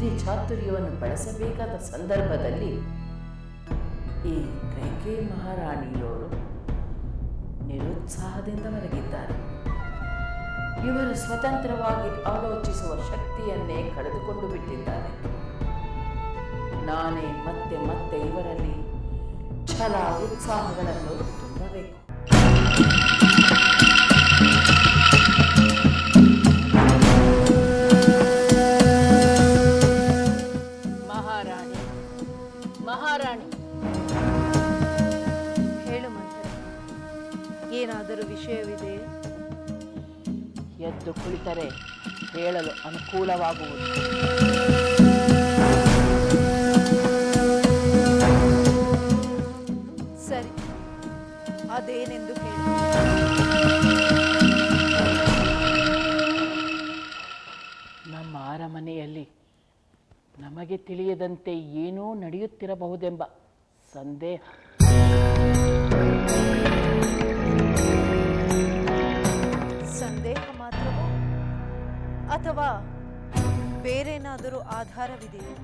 ಬುದ್ಧಿ ಚಾತುರ್ಯವನ್ನು ಬಳಸಬೇಕಾದ ಸಂದರ್ಭದಲ್ಲಿ ಈ ಕೈಕೇಯಿ ಮಹಾರಾಣಿಯವರು ನಿರುತ್ಸಾಹದಿಂದ ಮಲಗಿದ್ದಾರೆ. ಇವರು ಸ್ವತಂತ್ರವಾಗಿ ಆಲೋಚಿಸುವ ಶಕ್ತಿಯನ್ನೇ ಕಳೆದುಕೊಂಡು ಬಿಟ್ಟಿದ್ದಾರೆ. ನಾನೇ ಮತ್ತೆ ಮತ್ತೆ ಇವರಲ್ಲಿ ಛಲ ಉತ್ಸಾಹಗಳನ್ನು ತುಂಬಬೇಕು. ಮಹಾರಾಣಿ, ಮಹಾರಾಣಿ, ಹೇಳು ಮಂಥರೆ, ಏನಾದರೂ ವಿಷಯವಿದೆ? ಎದ್ದು ಕುಳಿತರೆ ಹೇಳಲು ಅನುಕೂಲವಾಗುವುದು. ಸರಿ, ಅದೇನೆಂದು ಹೇಳು. ನಮ್ಮ ಅರಮನೆಯಲ್ಲಿ ನಮಗೆ ತಿಳಿಯದಂತೆ ಏನೋ ನಡೆಯುತ್ತಿರಬಹುದೆಂಬ ಸಂದೇಹ. ಸಂದೇಹ ಮಾತ್ರವೋ ಅಥವಾ ಬೇರೇನಾದರೂ ಆಧಾರವಿದೆಯೇ?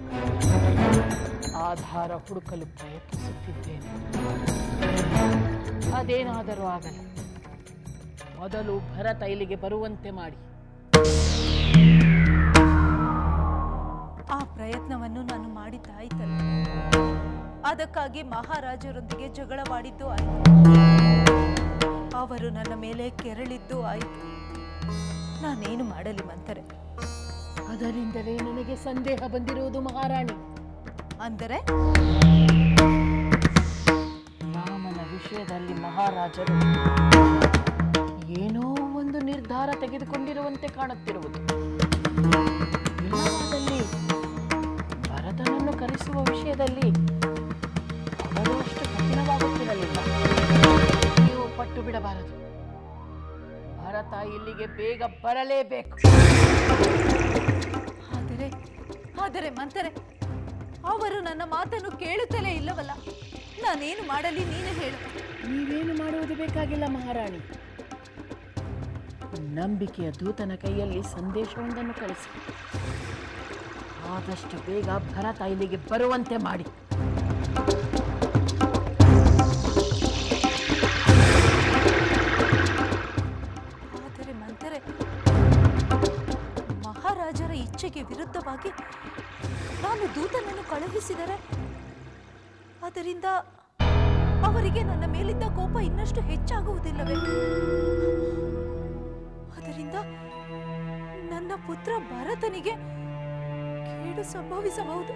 ಆಧಾರ ಹುಡುಕಲು ಪ್ರಯತ್ನಿಸುತ್ತಿದ್ದೇನೆ. ಅದೇನಾದರೂ ಆಗಲ್ಲ. ಮೊದಲು ಭರತ ಇಲ್ಲಿಗೆ ಬರುವಂತೆ ಮಾಡಿ. ಆ ಪ್ರಯತ್ನವನ್ನು ನಾನು ಮಾಡಿದ್ದಾಯ್ತಲ್ಲ. ಅದಕ್ಕಾಗಿ ಮಹಾರಾಜರೊಂದಿಗೆ ಜಗಳವಾಡಿದ್ದು ಆಯಿತು. ಅವರು ನನ್ನ ಮೇಲೆ ಕೆರಳಿದ್ದು ಆಯಿತು. ನಾನೇನು ಮಾಡಲಿ ಮಂಥರೆ? ಅದರಿಂದಲೇ ನನಗೆ ಸಂದೇಹ ಬಂದಿರುವುದು ಮಹಾರಾಣಿ. ಅಂದರೆ ರಾಮನ ವಿಷಯದಲ್ಲಿ ಮಹಾರಾಜರು ಏನೋ ಒಂದು ನಿರ್ಧಾರ ತೆಗೆದುಕೊಂಡಿರುವಂತೆ ಕಾಣುತ್ತಿರುವುದು. ಇಲ್ಲವಾದಲ್ಲಿ ಭರತನನ್ನು ಕರೆಸುವ ವಿಷಯದಲ್ಲಿ ಅವರು ಅಷ್ಟು ಕಠಿಣವಾಗುತ್ತಿರಲಿಲ್ಲ. ನೀವು ಪಟ್ಟು ಬಿಡಬಾರದು. ಭರತ ಇಲ್ಲಿಗೆ ಬೇಗ ಬರಲೇಬೇಕು. ಆದರೆ ಮಂಥರೆ, ಅವರು ನನ್ನ ಮಾತನ್ನು ಕೇಳುತ್ತಲೇ ಇಲ್ಲವಲ್ಲ. ನಾನೇನು ಮಾಡಲಿ, ನೀನು ಹೇಳು. ನೀವೇನು ಮಾಡುವುದು ಬೇಕಾಗಿಲ್ಲ ಮಹಾರಾಣಿ. ನಂಬಿಕೆಯ ದೂತನ ಕೈಯಲ್ಲಿ ಸಂದೇಶವೊಂದನ್ನು ಕಳಿಸಿ ಆದಷ್ಟು ಬೇಗ ಭರತ ಇಲ್ಲಿಗೆ ಬರುವಂತೆ ಮಾಡಿ. ಆದರೆ ಮಂಥರೆ, ಮಹಾರಾಜರ ಇಚ್ಛೆಗೆ ವಿರುದ್ಧವಾಗಿ ನಾನು ದೂತನನ್ನು ಕಳುಹಿಸಿದರೆ ಅದರಿಂದ ಅವರಿಗೆ ನನ್ನ ಮೇಲಿದ್ದ ಕೋಪ ಇನ್ನಷ್ಟು ಹೆಚ್ಚಾಗುವುದಿಲ್ಲವೇ? ಅದರಿಂದ ನನ್ನ ಪುತ್ರ ಭರತನಿಗೆ ಕೇಡು ಸಂಭವಿಸಬಹುದು.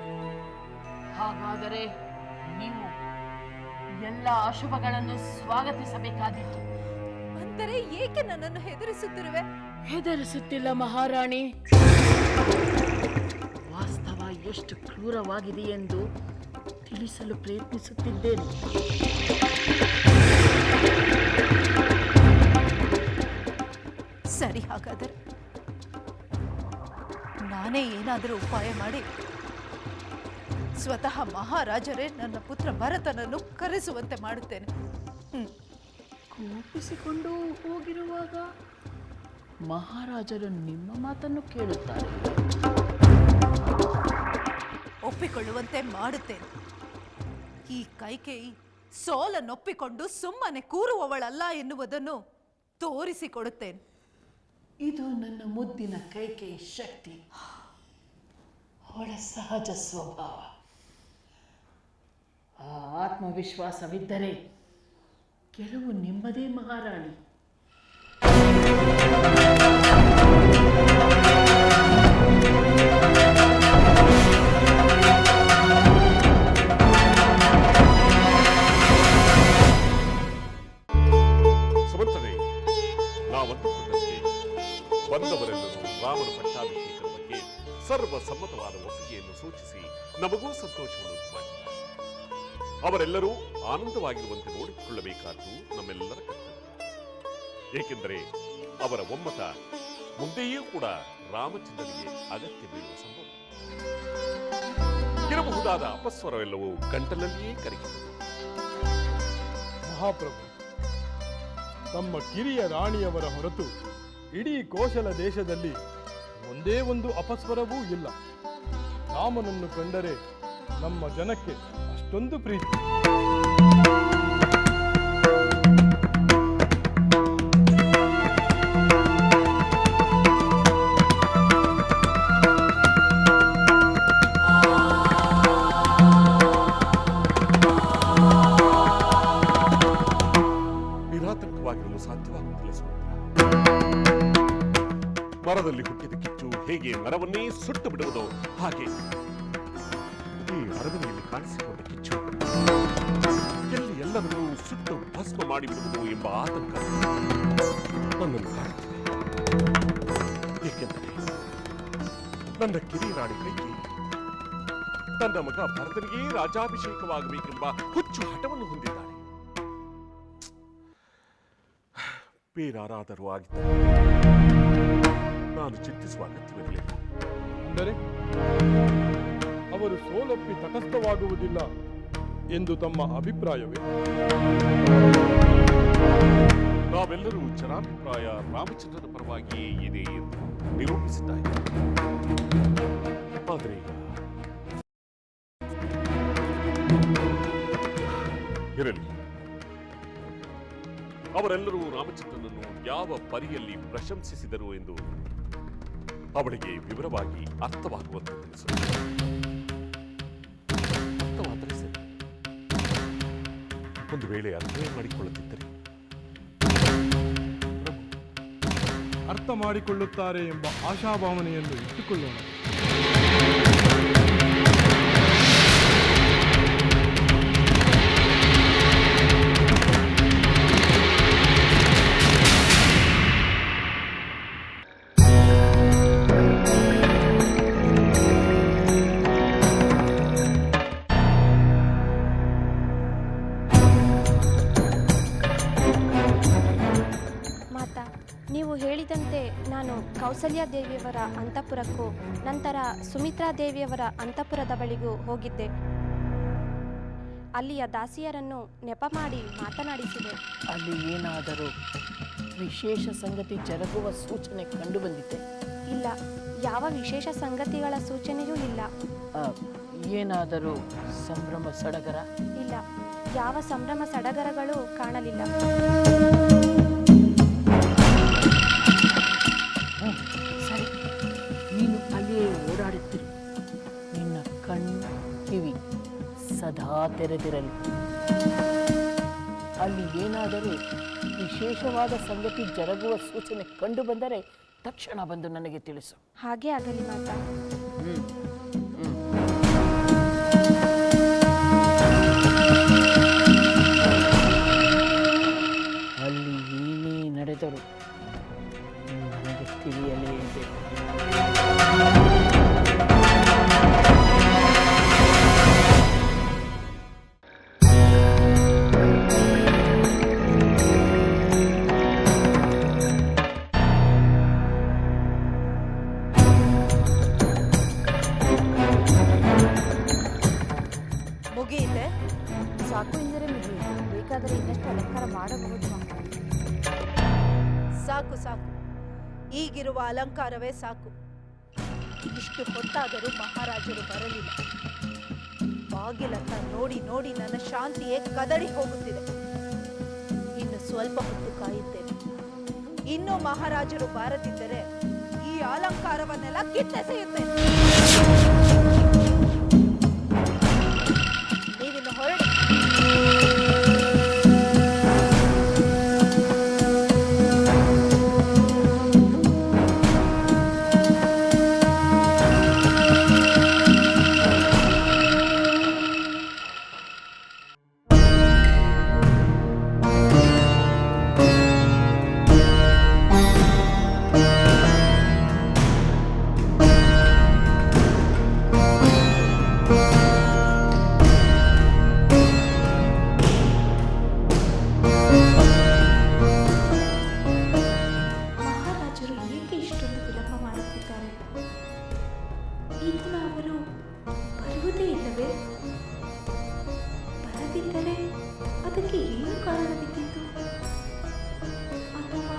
ಹಾಗಾದರೆ ನೀವು ಎಲ್ಲ ಅಶುಭಗಳನ್ನು ಸ್ವಾಗತಿಸಬೇಕಾಗಿತ್ತು. ಅಂದರೆ ಏಕೆ ನನ್ನನ್ನು ಹೆದರಿಸುತ್ತಿರುವೆ? ಹೆದರಿಸುತ್ತಿಲ್ಲ ಮಹಾರಾಣಿ. ವಾಸ್ತವ ಎಷ್ಟು ಕ್ರೂರವಾಗಿದೆ ಎಂದು ತಿಳಿಸಲು ಪ್ರಯತ್ನಿಸುತ್ತಿದ್ದೇನೆ. ಸರಿ, ಹಾಗಾದರೆ ನಾನೇ ಏನಾದರೂ ಉಪಾಯ ಮಾಡಿ ಸ್ವತಃ ಮಹಾರಾಜರೇ ನನ್ನ ಪುತ್ರ ಭರತನನ್ನು ಕರೆಸುವಂತೆ ಮಾಡುತ್ತೇನೆ. ಕೋಪಿಸಿಕೊಂಡು ಹೋಗಿರುವಾಗ ಮಹಾರಾಜರು ನಿಮ್ಮ ಮಾತನ್ನು ಕೇಳುತ್ತಾರೆ. ಒಪ್ಪಿಕೊಳ್ಳುವಂತೆ ಮಾಡುತ್ತೇನೆ. ಈ ಕೈಕೇಯಿ ಸೋಲನ್ನೊಪ್ಪಿಕೊಂಡು ಸುಮ್ಮನೆ ಕೂರುವವಳಲ್ಲ ಎನ್ನುವುದನ್ನು ತೋರಿಸಿಕೊಡುತ್ತೇನೆ. ಇದು ನನ್ನ ಮುದ್ದಿನ ಕೈಕೇಯಿ ಶಕ್ತಿ, ಅವಳ ಸಹಜ ಸ್ವಭಾವ. ಆ ಆತ್ಮವಿಶ್ವಾಸವಿದ್ದರೆ ಗೆಲುವು ನಿಮ್ಮದೇ ಮಹಾರಾಣಿ. ಸುಮಂತ್ರರೇ, ನಾವಂದುಕೊಂಡಂತೆ ಬಂದವರೆಲ್ಲರೂ ರಾಮನ ಪಟ್ಟಾಭಿಷೇಕದ ಬಗ್ಗೆ ಸರ್ವಸಮ್ಮತವಾದ ಒಪ್ಪಿಗೆಯನ್ನು ಸೂಚಿಸಿ ನಮಗೂ ಸಂತೋಷವನ್ನು ಮಾಡಿದ್ದಾರೆ. ಅವರೆಲ್ಲರೂ ಆನಂದವಾಗಿರುವಂತೆ ನೋಡಿಕೊಳ್ಳಬೇಕಾದ್ದು ನಮ್ಮೆಲ್ಲರ ಕರ್ತವ್ಯ. ಏಕೆಂದರೆ ಅವರ ಒಮ್ಮತ ಮುಂದೆಯೂ ಕೂಡ ರಾಮಚಂದ್ರನಿಗೆ ಅಗತ್ಯ ಬೀಳುವ ಸಂಭವ. ಇರಬಹುದಾದ ಅಪಸ್ವರವೆಲ್ಲವೂ ಗಂಟಲಲ್ಲಿಯೇ ಕರಗಿದೆ. ಮಹಾಪ್ರಭು, ತಮ್ಮ ಕಿರಿಯ ರಾಣಿಯವರ ಹೊರತು ಇಡೀ ಕೋಶಲ ದೇಶದಲ್ಲಿ ಒಂದೇ ಒಂದು ಅಪಸ್ವರವೂ ಇಲ್ಲ. ರಾಮನನ್ನು ಕಂಡರೆ ನಮ್ಮ ಜನಕ್ಕೆ ಅಷ್ಟೊಂದು ಪ್ರೀತಿ. ನಿರಾತಂಕವಾಗಿರಲು ಸಾಧ್ಯವಾಗುತ್ತಿಲ್ಲ ಸುಮಿತ್ರ. ಮರದಲ್ಲಿ ಹುಟ್ಟಿದ ಕಿಚ್ಚು ಹೇಗೆ ಮರವನ್ನೇ ಸುಟ್ಟು ಬಿಡುವುದೋ ಹಾಗೆ ಈ ಅರಮನೆಯಲ್ಲಿ ಕಾಣಿಸಿಕೊಂಡ ಕಿಚ್ಚು ಎಲ್ಲಿ ಎಲ್ಲರನ್ನೂ ಸುಟ್ಟು ಭಸ್ಮ ಮಾಡಿಬಿಡುವುದು ಎಂಬ ಆತಂಕ ನನ್ನನ್ನು ಕಾಡುತ್ತಿದೆ. ಏಕೆಂದರೆ ನನ್ನ ಕಿರಿಯ ರಾಣಿ ಕೈಕೇಯಿ ತನ್ನ ಮಗ ಭರತನಿಗೆ ರಾಜಾಭಿಷೇಕವಾಗಬೇಕೆಂಬ ಹುಚ್ಚು ಹಠವನ್ನು ಹೊಂದಿದ್ದಾಳೆ. ಬೇರಾರಾದರೂ ಆಗಿದ್ದರೆ ನಾನು ಚಿಂತಿಸುವ ಅಗತ್ಯವಿರಲಿಲ್ಲ. ಅಂದರೆ ಅವರು ಸೋಲೊಪ್ಪಿ ತಟಸ್ಥವಾಗುವುದಿಲ್ಲ ಎಂದು ತಮ್ಮ ಅಭಿಪ್ರಾಯವೇ? ನಾವೆಲ್ಲರೂ ಜನಾಭಿಪ್ರಾಯ ರಾಮಚಂದ್ರನ ಪರವಾಗಿಯೇ ಇದೆ ಎಂದು ನಿರೂಪಿಸಿದ್ದಾರೆ. ಆದರೆ ಈಗ ಇರಲಿ, ಅವರೆಲ್ಲರೂ ರಾಮಚಂದ್ರನನ್ನು ಯಾವ ಪರಿಯಲ್ಲಿ ಪ್ರಶಂಸಿಸಿದರು ಎಂದು ಅವಳಿಗೆ ವಿವರವಾಗಿ ಅರ್ಥವಾಗುವಂತೆ ತಿಳಿಸುತ್ತದೆ. ಅರ್ಥವಾದರೆ ಸರಿ. ಒಂದು ವೇಳೆ ಅರ್ಥವೇ ಮಾಡಿಕೊಳ್ಳುತ್ತಿದ್ದರೆ ಅರ್ಥ ಮಾಡಿಕೊಳ್ಳುತ್ತಾರೆ ಎಂಬ ಆಶಾಭಾವನೆಯನ್ನು ಇಟ್ಟುಕೊಳ್ಳೋಣ. ನೀವು ಹೇಳಿದಂತೆ ನಾನು ಕೌಸಲ್ಯ ದೇವಿಯವರ ಅಂತಃಪುರಕ್ಕೂ ನಂತರ ಸುಮಿತ್ರಾ ದೇವಿಯವರ ಅಂತಃಪುರದ ಬಳಿಗೂ ಹೋಗಿದ್ದೆ. ಅಲ್ಲಿಯ ದಾಸಿಯರನ್ನು ನೆಪ ಮಾಡಿ ಮಾತನಾಡಿಸಿದೆ. ಅಲ್ಲಿ ಏನಾದರೂ ವಿಶೇಷ ಸಂಗತಿ ಜರುಗುವ ಸೂಚನೆ ಕಂಡು ಬಂದಿದೆ? ಇಲ್ಲ, ಯಾವ ವಿಶೇಷ ಸಂಗತಿಗಳ ಸೂಚನೆಯೂ ಇಲ್ಲ. ಏನಾದರೂ ಸಂಭ್ರಮ ಸಡಗರ? ಇಲ್ಲ, ಯಾವ ಸಂಭ್ರಮ ಸಡಗರಗಳು ಕಾಣಲಿಲ್ಲ. ಸರಿ, ನೀನು ಅಲ್ಲಿಯೇ ಓಡಾಡುತ್ತೀರಿ. ನಿನ್ನ ಕಣ್ಣು ಕಿವಿ ಸದಾ ತೆರೆದಿರಲಿ. ಅಲ್ಲಿ ಏನಾದರೂ ವಿಶೇಷವಾದ ಸಂಗತಿ ಜರುಗುವ ಸೂಚನೆ ಕಂಡು ಬಂದರೆ ತಕ್ಷಣ ಬಂದು ನನಗೆ ತಿಳಿಸು. ಹಾಗೆ ಆಗಲಿ ಮಾತಾ. ಅಲ್ಲಿ ಏನೇ ನಡೆದರೂ ನನಗೆ ತಿಳಿಯಲೇಬೇಕು. ಮುಗಿಯಿತೆ? ಸಾಕು ಎಂದರೆ ಮುಗಿಯಿತು. ಬೇಕಾದರೆ ಇನ್ನಷ್ಟು ಅಲಂಕಾರ ಮಾಡಬಹುದು. ಸಾಕು ಸಾಕು, ಈಗಿರುವ ಅಲಂಕಾರವೇ ಸಾಕು. ಇಷ್ಟು ಹೊತ್ತಾದರೂ ಮಹಾರಾಜರು ಬರಲಿಲ್ಲ. ಬಾಗಿಲತ್ತ ನೋಡಿ ನೋಡಿ ನನ್ನ ಶಾಂತಿಯೇ ಕದಡಿ ಹೋಗುತ್ತಿದೆ. ಇನ್ನು ಸ್ವಲ್ಪ ಹೊತ್ತು ಕಾಯುತ್ತೇನೆ. ಇನ್ನೂ ಮಹಾರಾಜರು ಬಾರದಿದ್ದರೆ ಈ ಅಲಂಕಾರವನ್ನೆಲ್ಲ ಕಿತ್ತೆಸೆಯುತ್ತೇನೆ. ನೀವಿನ್ನು ಹೊರಡಿ. ಅದಕ್ಕೆ ಏನು ಕಾರಣವಿದ್ದಿತು? ಅಥವಾ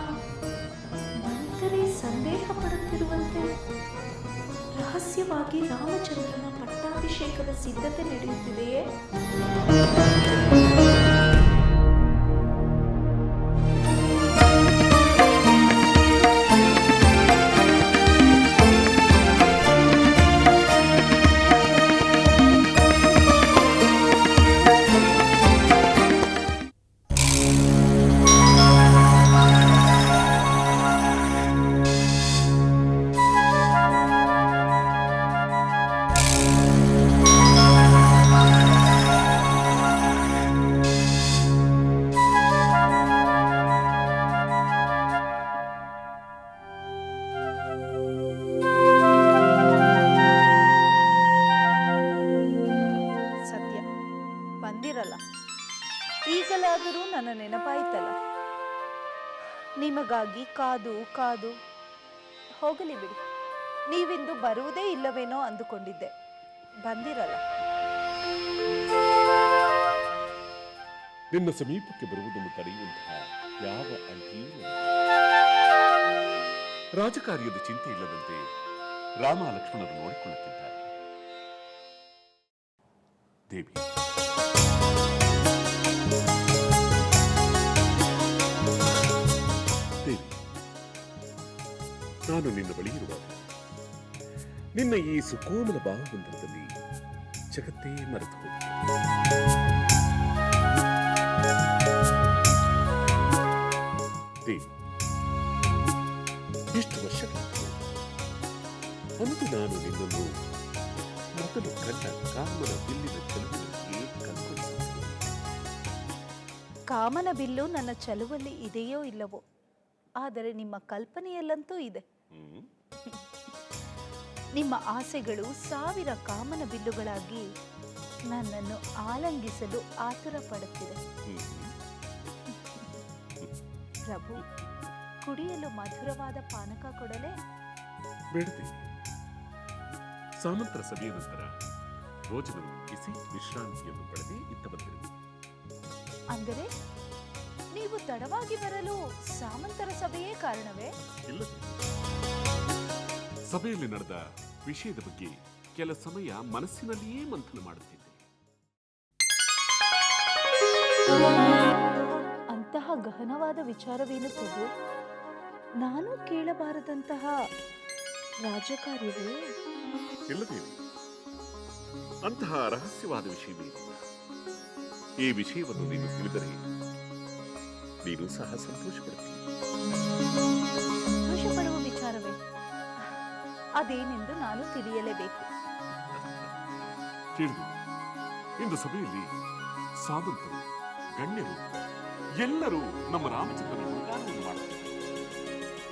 ಮಂತರೇ ಸಂದೇಹ ಪಡುತ್ತಿರುವಂತೆ ರಹಸ್ಯವಾಗಿ ರಾಮಚಂದ್ರನ ಪಟ್ಟಾಭಿಷೇಕದ ಸಿದ್ಧತೆ ನಡೆಯುತ್ತಿದೆಯೇ? ಸದ್ಯ ಬಂದಿರಲ್ಲ. ಈಗಲಾದರೂ ನನ್ನ ನೆನಪಾಯ್ತಲ್ಲ. ನಿಮಗಾಗಿ ಕಾದು ಕಾದು ಹೋಗಲಿ ಬಿಡಿ. ನೀವಿಂದು ಬರುವುದೇ ಇಲ್ಲವೇನೋ ಅಂದುಕೊಂಡಿದ್ದೆ. ಬಂದಿರಲ್ಲ. ನಿನ್ನ ಸಮೀಪಕ್ಕೆ ಬರುವುದನ್ನು ತಡೆಯುವಂತಹ ಯಾವ ಅಡ್ಡಿಯೂ ಇಲ್ಲ. ರಾಜಕಾರ್ಯದ ಚಿಂತೆ ಇಲ್ಲದಂತೆ ರಾಮ ಲಕ್ಷ್ಮಣರು ನೋಡಿಕೊಳ್ಳುತ್ತಿದ್ದಾರೆ. ದೇವಿ, ದೇವಿ, ನಾನು ನಿನ್ನ ಬಳಿ ಇರುವಾಗ ನಿನ್ನ ಈ ಸುಕೋಮಲ ಬಾಹುಬಂಧನದಲ್ಲಿ ಜಗತ್ತೇ ಮರೆತು ಹೋಗಿದೆ. ದೇವಿ, ಎಷ್ಟು ವರ್ಷಗಳಾಯಿತು ಅಂದು ನಾನು ನಿನ್ನನ್ನು ಮೊದಲು ಕಂಡ ಕಾಮನ ಬಿಲ್ಲಿನ ಚಲುವಿನಲ್ಲಿ ಕಲ್ಪಿಸಿದೆ. ಕಾಮನ ಬಿಲ್ಲು ನನ್ನ ಚಲುವಲ್ಲಿ ಇದೆಯೋ ಇಲ್ಲವೋ, ಆದರೆ ನಿಮ್ಮ ಕಲ್ಪನೆಯಲ್ಲಂತೂ ಇದೆ. ನಿಮ್ಮ ಆಸೆಗಳು 1000 ಕಾಮನ ಬಿಲ್ಲುಗಳಾಗಿ ನನ್ನನ್ನು ಆಲಂಗಿಸಲು ಆತುರ ಪಡುತ್ತಿದೆ. ಪ್ರಭು, ಕುಡಿಯಲು ಮಧುರವಾದ ಪಾನಕ ಕೊಡಲೇ? ಬೇಡದೇವಿ, ಸಾಮಂತರ ಸಭೆಯ ನಂತರ ಭೋಜನವನ್ನು ಮುಗಿಸಿ ವಿಶ್ರಾಂತಿಯನ್ನು ಪಡೆದೇ ಇತ್ತ ಬಂದಿರುವೆ. ಅಂದರೆ ನೀವು ತಡವಾಗಿ ಬರಲು ಸಾಮಂತರ ಸಭೆಯೇ ಕಾರಣವೇ? ಇಲ್ಲ, ಸಭೆಯಲ್ಲಿ ನಡೆದ ವಿಷಯದ ಬಗ್ಗೆ ಕೆಲ ಸಮಯ ಮನಸ್ಸಿನಲ್ಲಿಯೇ ಮಂಥನ ಮಾಡುತ್ತಿದ್ದೆ. ಅಂತಹ ಗಹನವಾದ ವಿಚಾರವೇನು ಪ್ರಭು? ನಾನು ಕೇಳಬಾರದಂತಹ ರಾಜಕಾರ್ಯವೇ? ಇಲ್ಲದೇವಿ, ಅಂತಹ ರಹಸ್ಯವಾದ ವಿಷಯವೇ ಇಲ್ಲ. ಈ ವಿಷಯವನ್ನು ನೀನು ತಿಳಿದರೆ ನೀನು ಸಹ ಸಂತೋಷ ಪಡುತ್ತೀಯ. ಸಂತೋಷಪಡುವ ವಿಚಾರವೇ? ಅದೇನೆಂದು ನಾನು ತಿಳಿಯಲೇಬೇಕು. ಕೇಳಿದೆ, ಇಂದು ಸಭೆಯಲ್ಲಿ ಸಾಮಂತರು, ಗಣ್ಯರು ಎಲ್ಲರೂ ನಮ್ಮ ರಾಮಚಂದ್ರನ ಗುಣಗಾನವನ್ನು ಮಾಡುತ್ತಾರೆ.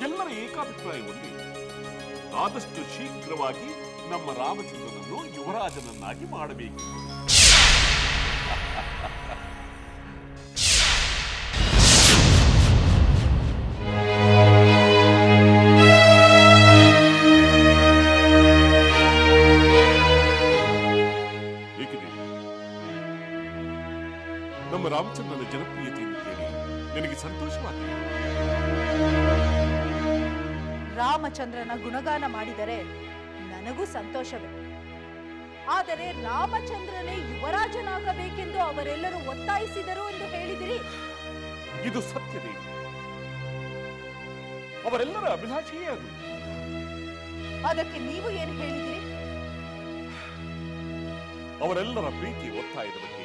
ಎಲ್ಲರ ಏಕಾಭಿಪ್ರಾಯ ಒಂದೇ, ಆದಷ್ಟು ಶೀಘ್ರವಾಗಿ ನಮ್ಮ ರಾಮಚಂದ್ರನನ್ನು ಯುವರಾಜನನ್ನಾಗಿ ಮಾಡಬೇಕು. ನಮ್ಮ ರಾಮಚಂದ್ರನ ಜನಪ್ರಿಯತೆಯನ್ನು ಕೇಳಿ ನನಗೆ ಸಂತೋಷವಾಗಿದೆ. ರಾಮಚಂದ್ರನ ಗುಣಗಾನ ಮಾಡಿದರೆ ನನಗೂ ಸಂತೋಷವೇ. ಆದರೆ ರಾಮಚಂದ್ರನೇ ಯುವರಾಜನಾಗಬೇಕೆಂದು ಅವರೆಲ್ಲರೂ ಒತ್ತಾಯಿಸಿದರು ಎಂದು ಹೇಳಿದಿರಿ. ಇದು ಸತ್ಯದೇವಿ, ಅವರೆಲ್ಲರ ಅಭಿಲಾಷೆಯೇ ಅದು. ಅದಕ್ಕೆ ನೀವು ಏನು ಹೇಳಿದಿರಿ? ಅವರೆಲ್ಲರ ಪ್ರೀತಿ ಒತ್ತಾಯದ ಬಗ್ಗೆ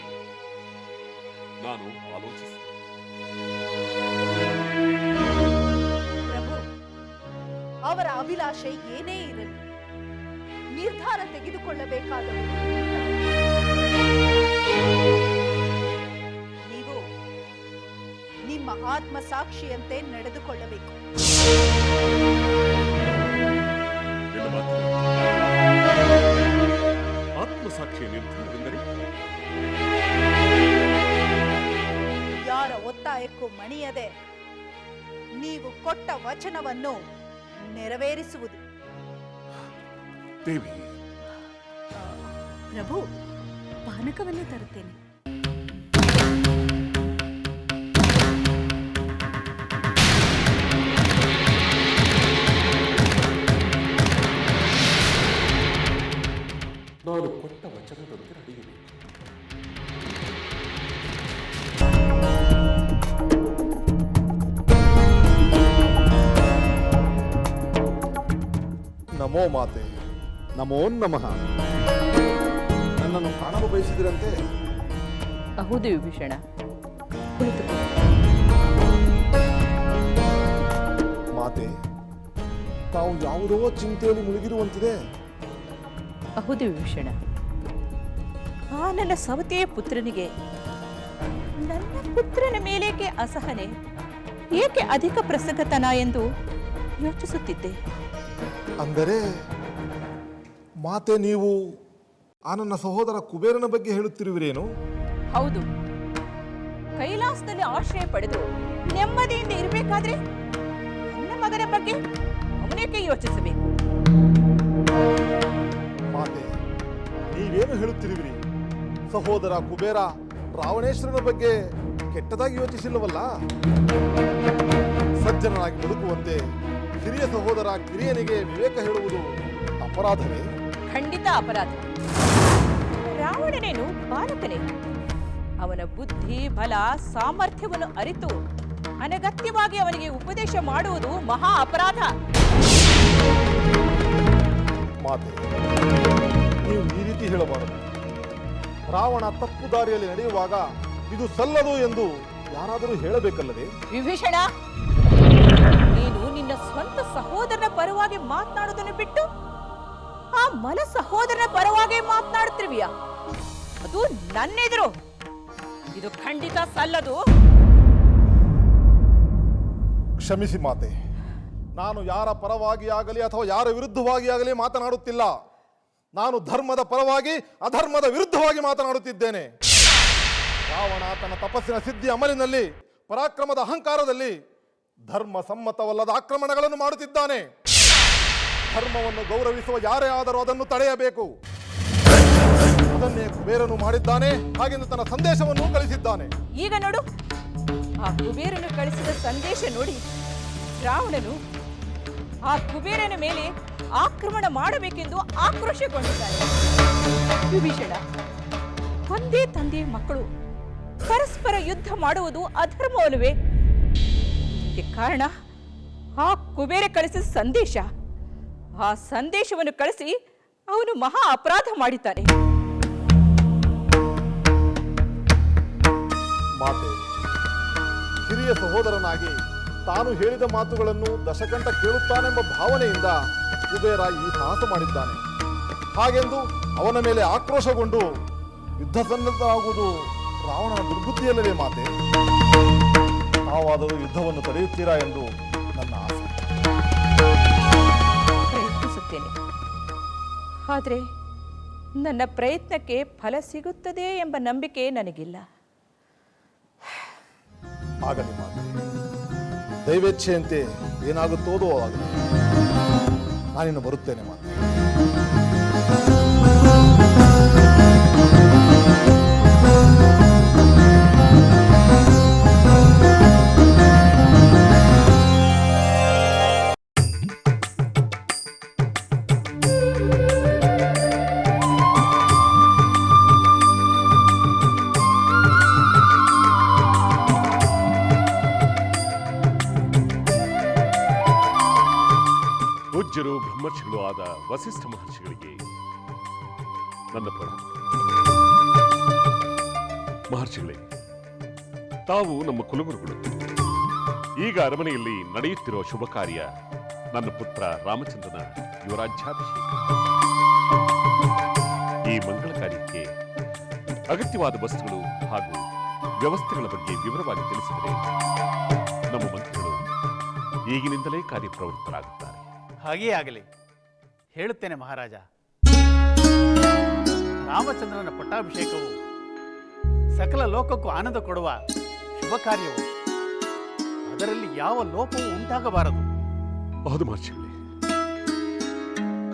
ನಾನು ಆಲೋಚಿಸಿದೆ. ಪ್ರಭು, ಅವರ ಅಭಿಲಾಷೆ ಏನೇ ಇರಲಿ, ನಿರ್ಧಾರ ತೆಗೆದುಕೊಳ್ಳಬೇಕಾದವರು ನೀವು ನಿಮ್ಮ ಆತ್ಮಸಾಕ್ಷಿಯಂತೆ ನಡೆದುಕೊಳ್ಳಬೇಕು. ನಿನ್ನ ಮಾತು ಆತ್ಮಸಾಕ್ಷಿಯ ನಿರ್ಧಾರವೆಂದರೆ ಯಾರ ಒತ್ತಾಯಕ್ಕೂ ಮಣಿಯದೆ ನೀವು ಕೊಟ್ಟ ವಚನವನ್ನು ನೆರವೇರಿಸುವುದು. ದೇವಿ, ಪ್ರಭು, ಪಾನಕವನ್ನು ತರುತ್ತೇನೆ. ನಾನು ಕೊಟ್ಟ ವಚನದಂತೆ ನಡೆಯಬೇಕು. ನಮೋ ಮಾತೆ, ನಮೋ ನಮಃ. ನನ್ನನ್ನು ಕಾಣಲು ಬಯಸಿದಿರಂತೆ? ಹೌದು ವಿಭೀಷಣ, ಕುಳಿತುಕೋ. ಮಾತೆ, ತಾವು ಯಾವುದೋ ಚಿಂತೆಯಲ್ಲಿ ಮುಳುಗಿರುವಂತಿದೆ. ಹೌದು ವಿಭೀಷಣ, ಆ ನನ್ನ ಸವತೆಯ ಪುತ್ರನಿಗೆ ನನ್ನ ಪುತ್ರನ ಮೇಲೇಕೆ ಅಸಹನೆ, ಏಕೆ ಅಧಿಕ ಪ್ರಸಂಗತನ ಎಂದು ಯೋಚಿಸುತ್ತಿದ್ದೆ. ಅಂದರೆ ಮಾತೆ, ನೀವು ಆ ನನ್ನ ಸಹೋದರ ಕುಬೇರನ ಬಗ್ಗೆ ಹೇಳುತ್ತಿರುವಿರೇನು? ಹೌದು, ಕೈಲಾಸದಲ್ಲಿ ಆಶ್ರಯ ಪಡೆದು ನೆಮ್ಮದಿಯಿಂದ ಇರಬೇಕಾದ್ರೆ ನನ್ನ ಮಗನ ಬಗ್ಗೆ ಅವನೇಕೆ ಯೋಚಿಸಬೇಕು? ಮಾತೆ, ನೀವೇನು ಹೇಳುತ್ತಿರುವಿರಿ? ಸಹೋದರ ಕುಬೇರ ರಾವಣೇಶ್ವರನ ಬಗ್ಗೆ ಕೆಟ್ಟದಾಗಿ ಯೋಚಿಸಿಲ್ಲವಲ್ಲ? ಸಜ್ಜನನಾಗಿ ಬದುಕುವಂತೆ ಹಿರಿಯ ಸಹೋದರ ಕಿರಿಯನಿಗೆ ವಿವೇಕ ಹೇಳುವುದು ಅಪರಾಧವೇ? ಖಂಡಿತ ಅಪರಾಧ. ರಾವಣನೇನು ಬಾಲಕನೇ? ಅವನ ಬುದ್ಧಿ ಬಲ ಸಾಮರ್ಥ್ಯವನ್ನು ಅರಿತು ಅನಗತ್ಯವಾಗಿ ಅವನಿಗೆ ಉಪದೇಶ ಮಾಡುವುದು ಮಹಾ ಅಪರಾಧ. ಮಾತೆ, ನೀವು ಈ ರೀತಿ ಹೇಳಬಾರದು. ರಾವಣ ತಪ್ಪು ದಾರಿಯಲ್ಲಿ ನಡೆಯುವಾಗ ಇದು ಸಲ್ಲದು ಎಂದು ಯಾರಾದರೂ ಹೇಳಬೇಕಲ್ಲದೆ? ವಿಭೀಷಣ, ನೀನು ನಿನ್ನ ಸ್ವಂತ ಸಹೋದರನ ಪರವಾಗಿ ಮಾತನಾಡುವುದನ್ನು ಬಿಟ್ಟು ಆ ಮಲ ಸಹೋದರನ ಪರವಾಗಿ ಮಾತನಾಡುತ್ತಿರುವಿಯಾ? ಅದು ನನ್ನೆದುರು. ಇದು ಖಂಡಿತ ಸಲ್ಲದು. ಕ್ಷಮಿಸಿ ಮಾತೆ, ನಾನು ಯಾರ ಪರವಾಗಿ ಆಗಲಿ ಅಥವಾ ಯಾರ ವಿರುದ್ಧವಾಗಿ ಆಗಲಿ ಮಾತನಾಡುತ್ತಿಲ್ಲ. ನಾನು ಧರ್ಮದ ಪರವಾಗಿ ಅಧರ್ಮದ ವಿರುದ್ಧವಾಗಿ ಮಾತನಾಡುತ್ತಿದ್ದೇನೆ. ರಾವಣ ತನ್ನ ತಪಸ್ಸಿನ ಸಿದ್ಧಿ ಅಮಲಿನಲ್ಲಿ, ಪರಾಕ್ರಮದ ಅಹಂಕಾರದಲ್ಲಿ ಧರ್ಮ ಸಮ್ಮತವಲ್ಲದ ಆಕ್ರಮಣಗಳನ್ನು ಮಾಡುತ್ತಿದ್ದಾನೆ. ಧರ್ಮವನ್ನು ಗೌರವಿಸುವ ಯಾರೇ ಆದರೂ ಅದನ್ನು ತಡೆಯಬೇಕು. ಅದನ್ನೇ ಕುಬೇರನು ಮಾಡಿದ್ದಾನೆ. ಹಾಗೆಂದು ತನ್ನ ಸಂದೇಶವನ್ನು ಕಳಿಸಿದ್ದಾನೆ. ಈಗ ನೋಡು, ಆ ಕುಬೇರನು ಕಳಿಸಿದ ಸಂದೇಶ ನೋಡಿ ರಾವಣನು ಆ ಕುಬೇರನ ಮೇಲೆ ಆಕ್ರಮಣ ಮಾಡಬೇಕೆಂದು ಆಕ್ರೋಶಗೊಂಡಿದ್ದಾನೆ. ವಿಭೀಷಣ, ಒಂದೇ ತಂದೆಯ ಮಕ್ಕಳು ಪರಸ್ಪರ ಯುದ್ಧ ಮಾಡುವುದು ಅಧರ್ಮವಲ್ಲವೇ? ಇದಕ್ಕೆ ಕಾರಣ ಆ ಕುಬೇರ ಕಳಿಸಿದ ಸಂದೇಶ. ಆ ಸಂದೇಶವನ್ನು ಕಳಿಸಿ ಅವನು ಮಹಾ ಅಪರಾಧ ಮಾಡಿದ್ದಾನೆ. ಮಾತೆ, ಹಿರಿಯ ಸಹೋದರನಾಗಿ ತಾನು ಹೇಳಿದ ಮಾತುಗಳನ್ನು ದಶಕಂಠ ಕೇಳುತ್ತಾನೆಂಬ ಭಾವನೆಯಿಂದ ಕುಬೇರ ಈ ಸಾಹಸ ಮಾಡಿದ್ದಾನೆ. ಹಾಗೆಂದು ಅವನ ಮೇಲೆ ಆಕ್ರೋಶಗೊಂಡು ಯುದ್ಧ ಸನ್ನದ್ಧವಾಗುವುದು ರಾವಣನ ದುರ್ಬುದ್ಧಿಯಲ್ಲವೇ ಮಾತೆ? ತಾವಾದರೂ ಯುದ್ಧವನ್ನು ತಡೆಯುತ್ತೀರಾ ಎಂದು ನನ್ನ ಆಸೆ. ಪ್ರಯತ್ನಿಸುತ್ತೇನೆ, ಆದರೆ ನನ್ನ ಪ್ರಯತ್ನಕ್ಕೆ ಫಲ ಸಿಗುತ್ತದೆ ಎಂಬ ನಂಬಿಕೆ ನನಗಿಲ್ಲ. ಆಗಲಿ ಮಾತೆ, ದೈವೇಚ್ಛೆಯಂತೆ ಏನಾಗುತ್ತೋದೋ ಆಗಲಿ. ನಾನಿನ್ನು ಬರುತ್ತೇನೆ ಮಾತೆ. ಪೂಜ್ಯರು ಬ್ರಹ್ಮರ್ಷಿಗಳು ಆದ ವಸಿಷ್ಠ ಮಹರ್ಷಿಗಳಿಗೆ ನನ್ನ ಪ್ರಣಾಮ. ಮಹರ್ಷಿಗಳೇ, ತಾವು ನಮ್ಮ ಕುಲಗುರುಗಳು. ಈಗ ಅರಮನೆಯಲ್ಲಿ ನಡೆಯುತ್ತಿರುವ ಶುಭ ಕಾರ್ಯ ನನ್ನ ಪುತ್ರ ರಾಮಚಂದ್ರನ ಯುವರಾಜ್ಯಾಭಿಷೇಕ. ಈ ಮಂಗಳ ಕಾರ್ಯಕ್ಕೆ ಅಗತ್ಯವಾದ ವಸ್ತುಗಳು ಹಾಗೂ ವ್ಯವಸ್ಥೆಗಳ ಬಗ್ಗೆ ವಿವರವಾಗಿ ತಿಳಿಸಿದರೆ ನಮ್ಮ ಮಂತ್ರಿಗಳು ಈಗಿನಿಂದಲೇ ಕಾರ್ಯಪ್ರವೃತ್ತರಾಗುತ್ತಾರೆ. ಹಾಗೆಯೇ ಆಗಲಿ, ಹೇಳುತ್ತೇನೆ ಮಹಾರಾಜ. ರಾಮಚಂದ್ರನ ಪಟ್ಟಾಭಿಷೇಕವು ಸಕಲ ಲೋಕಕ್ಕೂ ಆನಂದ ಕೊಡುವ ಶುಭ ಕಾರ್ಯವು. ಅದರಲ್ಲಿ ಯಾವ ಲೋಪವೂ ಉಂಟಾಗಬಾರದು. ಹೌದು ಮಹರ್ಷಿಗಳೇ,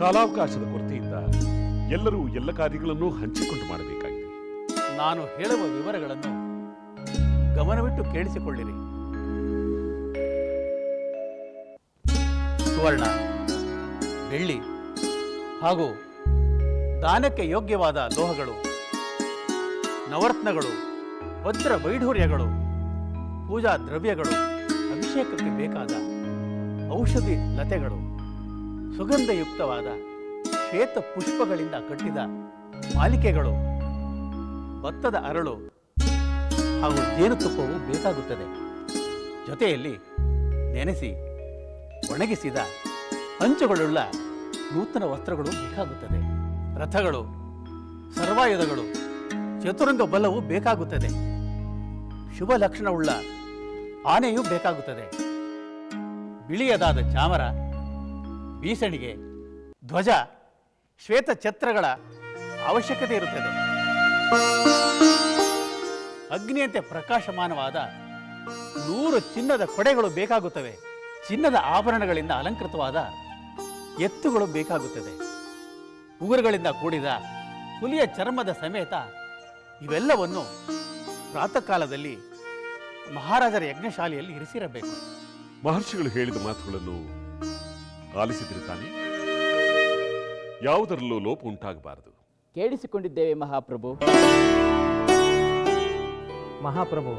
ಕಾಲಾವಕಾಶದ ಕೊರತೆಯಿಂದ ಎಲ್ಲರೂ ಎಲ್ಲ ಕಾರ್ಯಗಳನ್ನು ಹಂಚಿಕೊಂಡು ಮಾಡಬೇಕಾಗಿದೆ. ನಾನು ಹೇಳುವ ವಿವರಗಳನ್ನು ಗಮನವಿಟ್ಟು ಕೇಳಿಸಿಕೊಳ್ಳಿರಿ. ಸುವರ್ಣ, ಬೆಳ್ಳಿ ಹಾಗೂ ದಾನಕ್ಕೆ ಯೋಗ್ಯವಾದ ಲೋಹಗಳು, ನವರತ್ನಗಳು, ವಜ್ರ ವೈಢೂರ್ಯಗಳು, ಪೂಜಾ ದ್ರವ್ಯಗಳು, ಅಭಿಷೇಕಕ್ಕೆ ಬೇಕಾದ ಔಷಧಿ ಲತೆಗಳು, ಸುಗಂಧಯುಕ್ತವಾದ ಶ್ವೇತ ಪುಷ್ಪಗಳಿಂದ ಕಟ್ಟಿದ ಮಾಲಿಕೆಗಳು, ಭತ್ತದ ಅರಳು ಹಾಗೂ ಜೇನುತುಪ್ಪವು ಬೇಕಾಗುತ್ತದೆ. ಜೊತೆಯಲ್ಲಿ ನೆನೆಸಿ ಒಣಗಿಸಿದ ಅಂಚುಗಳುಳ್ಳ ನೂತನ ವಸ್ತ್ರಗಳು ಬೇಕಾಗುತ್ತದೆ. ರಥಗಳು, ಸರ್ವಾಯುಧಗಳು, ಚತುರಂಗ ಬಲವು ಬೇಕಾಗುತ್ತದೆ. ಶುಭ ಲಕ್ಷಣವುಳ್ಳ ಆನೆಯೂ ಬೇಕಾಗುತ್ತದೆ. ಬಿಳಿಯದಾದ ಚಾಮರ, ಬೀಸಣಿಗೆ, ಧ್ವಜ, ಶ್ವೇತ ಛತ್ರಗಳ ಅವಶ್ಯಕತೆ ಇರುತ್ತದೆ. ಅಗ್ನಿಯಂತೆ ಪ್ರಕಾಶಮಾನವಾದ 100 ಚಿನ್ನದ ಕೊಡೆಗಳು ಬೇಕಾಗುತ್ತವೆ. ಚಿನ್ನದ ಆಭರಣಗಳಿಂದ ಅಲಂಕೃತವಾದ ಎತ್ತುಗಳು ಬೇಕಾಗುತ್ತದೆ. ಉಗುರುಗಳಿಂದ ಕೂಡಿದ ಹುಲಿಯ ಚರ್ಮದ ಸಮೇತ ಇವೆಲ್ಲವನ್ನು ಪ್ರಾತಃ ಕಾಲದಲ್ಲಿ ಮಹಾರಾಜರ ಯಜ್ಞಶಾಲೆಯಲ್ಲಿ ಇರಿಸಿರಬೇಕು. ಮಹರ್ಷಿಗಳು ಹೇಳಿದ ಮಾತುಗಳನ್ನು ಆಲಿಸಿದ್ರೆ ತಾನೆ? ಯಾವುದರಲ್ಲೂ ಲೋಪ ಉಂಟಾಗಬಾರದು. ಕೇಳಿಸಿಕೊಂಡಿದ್ದೇವೆ ಮಹಾಪ್ರಭು. ಮಹಾಪ್ರಭು,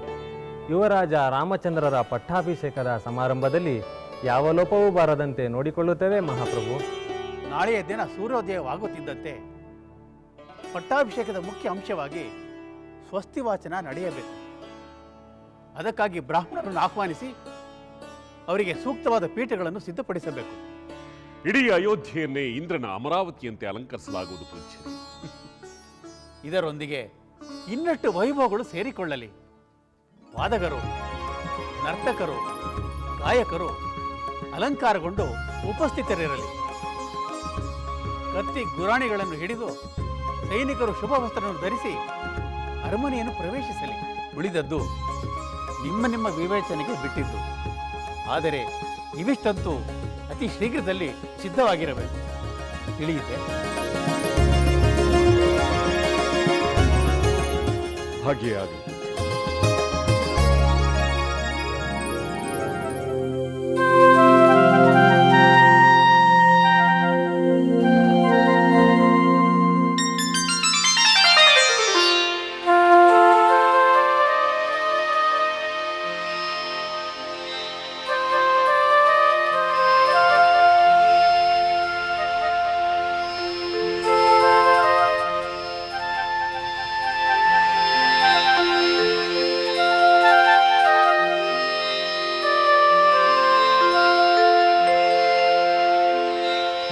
ಯುವರಾಜ ರಾಮಚಂದ್ರರ ಪಟ್ಟಾಭಿಷೇಕದ ಸಮಾರಂಭದಲ್ಲಿ ಯಾವ ಲೋಪವೂ ಬಾರದಂತೆ ನೋಡಿಕೊಳ್ಳುತ್ತೇವೆ ಮಹಾಪ್ರಭು. ನಾಳೆಯ ದಿನ ಸೂರ್ಯೋದಯವಾಗುತ್ತಿದ್ದಂತೆ ಪಟ್ಟಾಭಿಷೇಕದ ಮುಖ್ಯ ಅಂಶವಾಗಿ ಸ್ವಸ್ತಿ ವಾಚನ ನಡೆಯಬೇಕು. ಅದಕ್ಕಾಗಿ ಬ್ರಾಹ್ಮಣರನ್ನು ಆಹ್ವಾನಿಸಿ ಅವರಿಗೆ ಸೂಕ್ತವಾದ ಪೀಠಗಳನ್ನು ಸಿದ್ಧಪಡಿಸಬೇಕು. ಇಡೀ ಅಯೋಧ್ಯೆಯನ್ನೇ ಇಂದ್ರನ ಅಮರಾವತಿಯಂತೆ ಅಲಂಕರಿಸಲಾಗುವುದು ಪೂಜ್ಯರೇ. ಇದರೊಂದಿಗೆ ಇನ್ನಷ್ಟು ವೈಭವಗಳು ಸೇರಿಕೊಳ್ಳಲಿ. ವಾದಕರು, ನರ್ತಕರು, ಗಾಯಕರು ಅಲಂಕಾರಗೊಂಡು ಉಪಸ್ಥಿತರಿರಲಿ. ಕತ್ತಿ ಗುರಾಣಿಗಳನ್ನು ಹಿಡಿದು ಸೈನಿಕರು ಶುಭ ವಸ್ತ್ರವನ್ನು ಧರಿಸಿ ಅರಮನೆಯನ್ನು ಪ್ರವೇಶಿಸಲಿ. ಉಳಿದದ್ದು ನಿಮ್ಮ ನಿಮ್ಮ ವಿವೇಚನೆಗೆ ಬಿಟ್ಟಿದ್ದು. ಆದರೆ ಇವಿಷ್ಟಂತೂ ಅತಿ ಶೀಘ್ರದಲ್ಲಿ ಸಿದ್ಧವಾಗಿರಬೇಕು. ತಿಳಿಯಿತೆ? ಹಾಗೆಯೇ ಆಗಲಿ.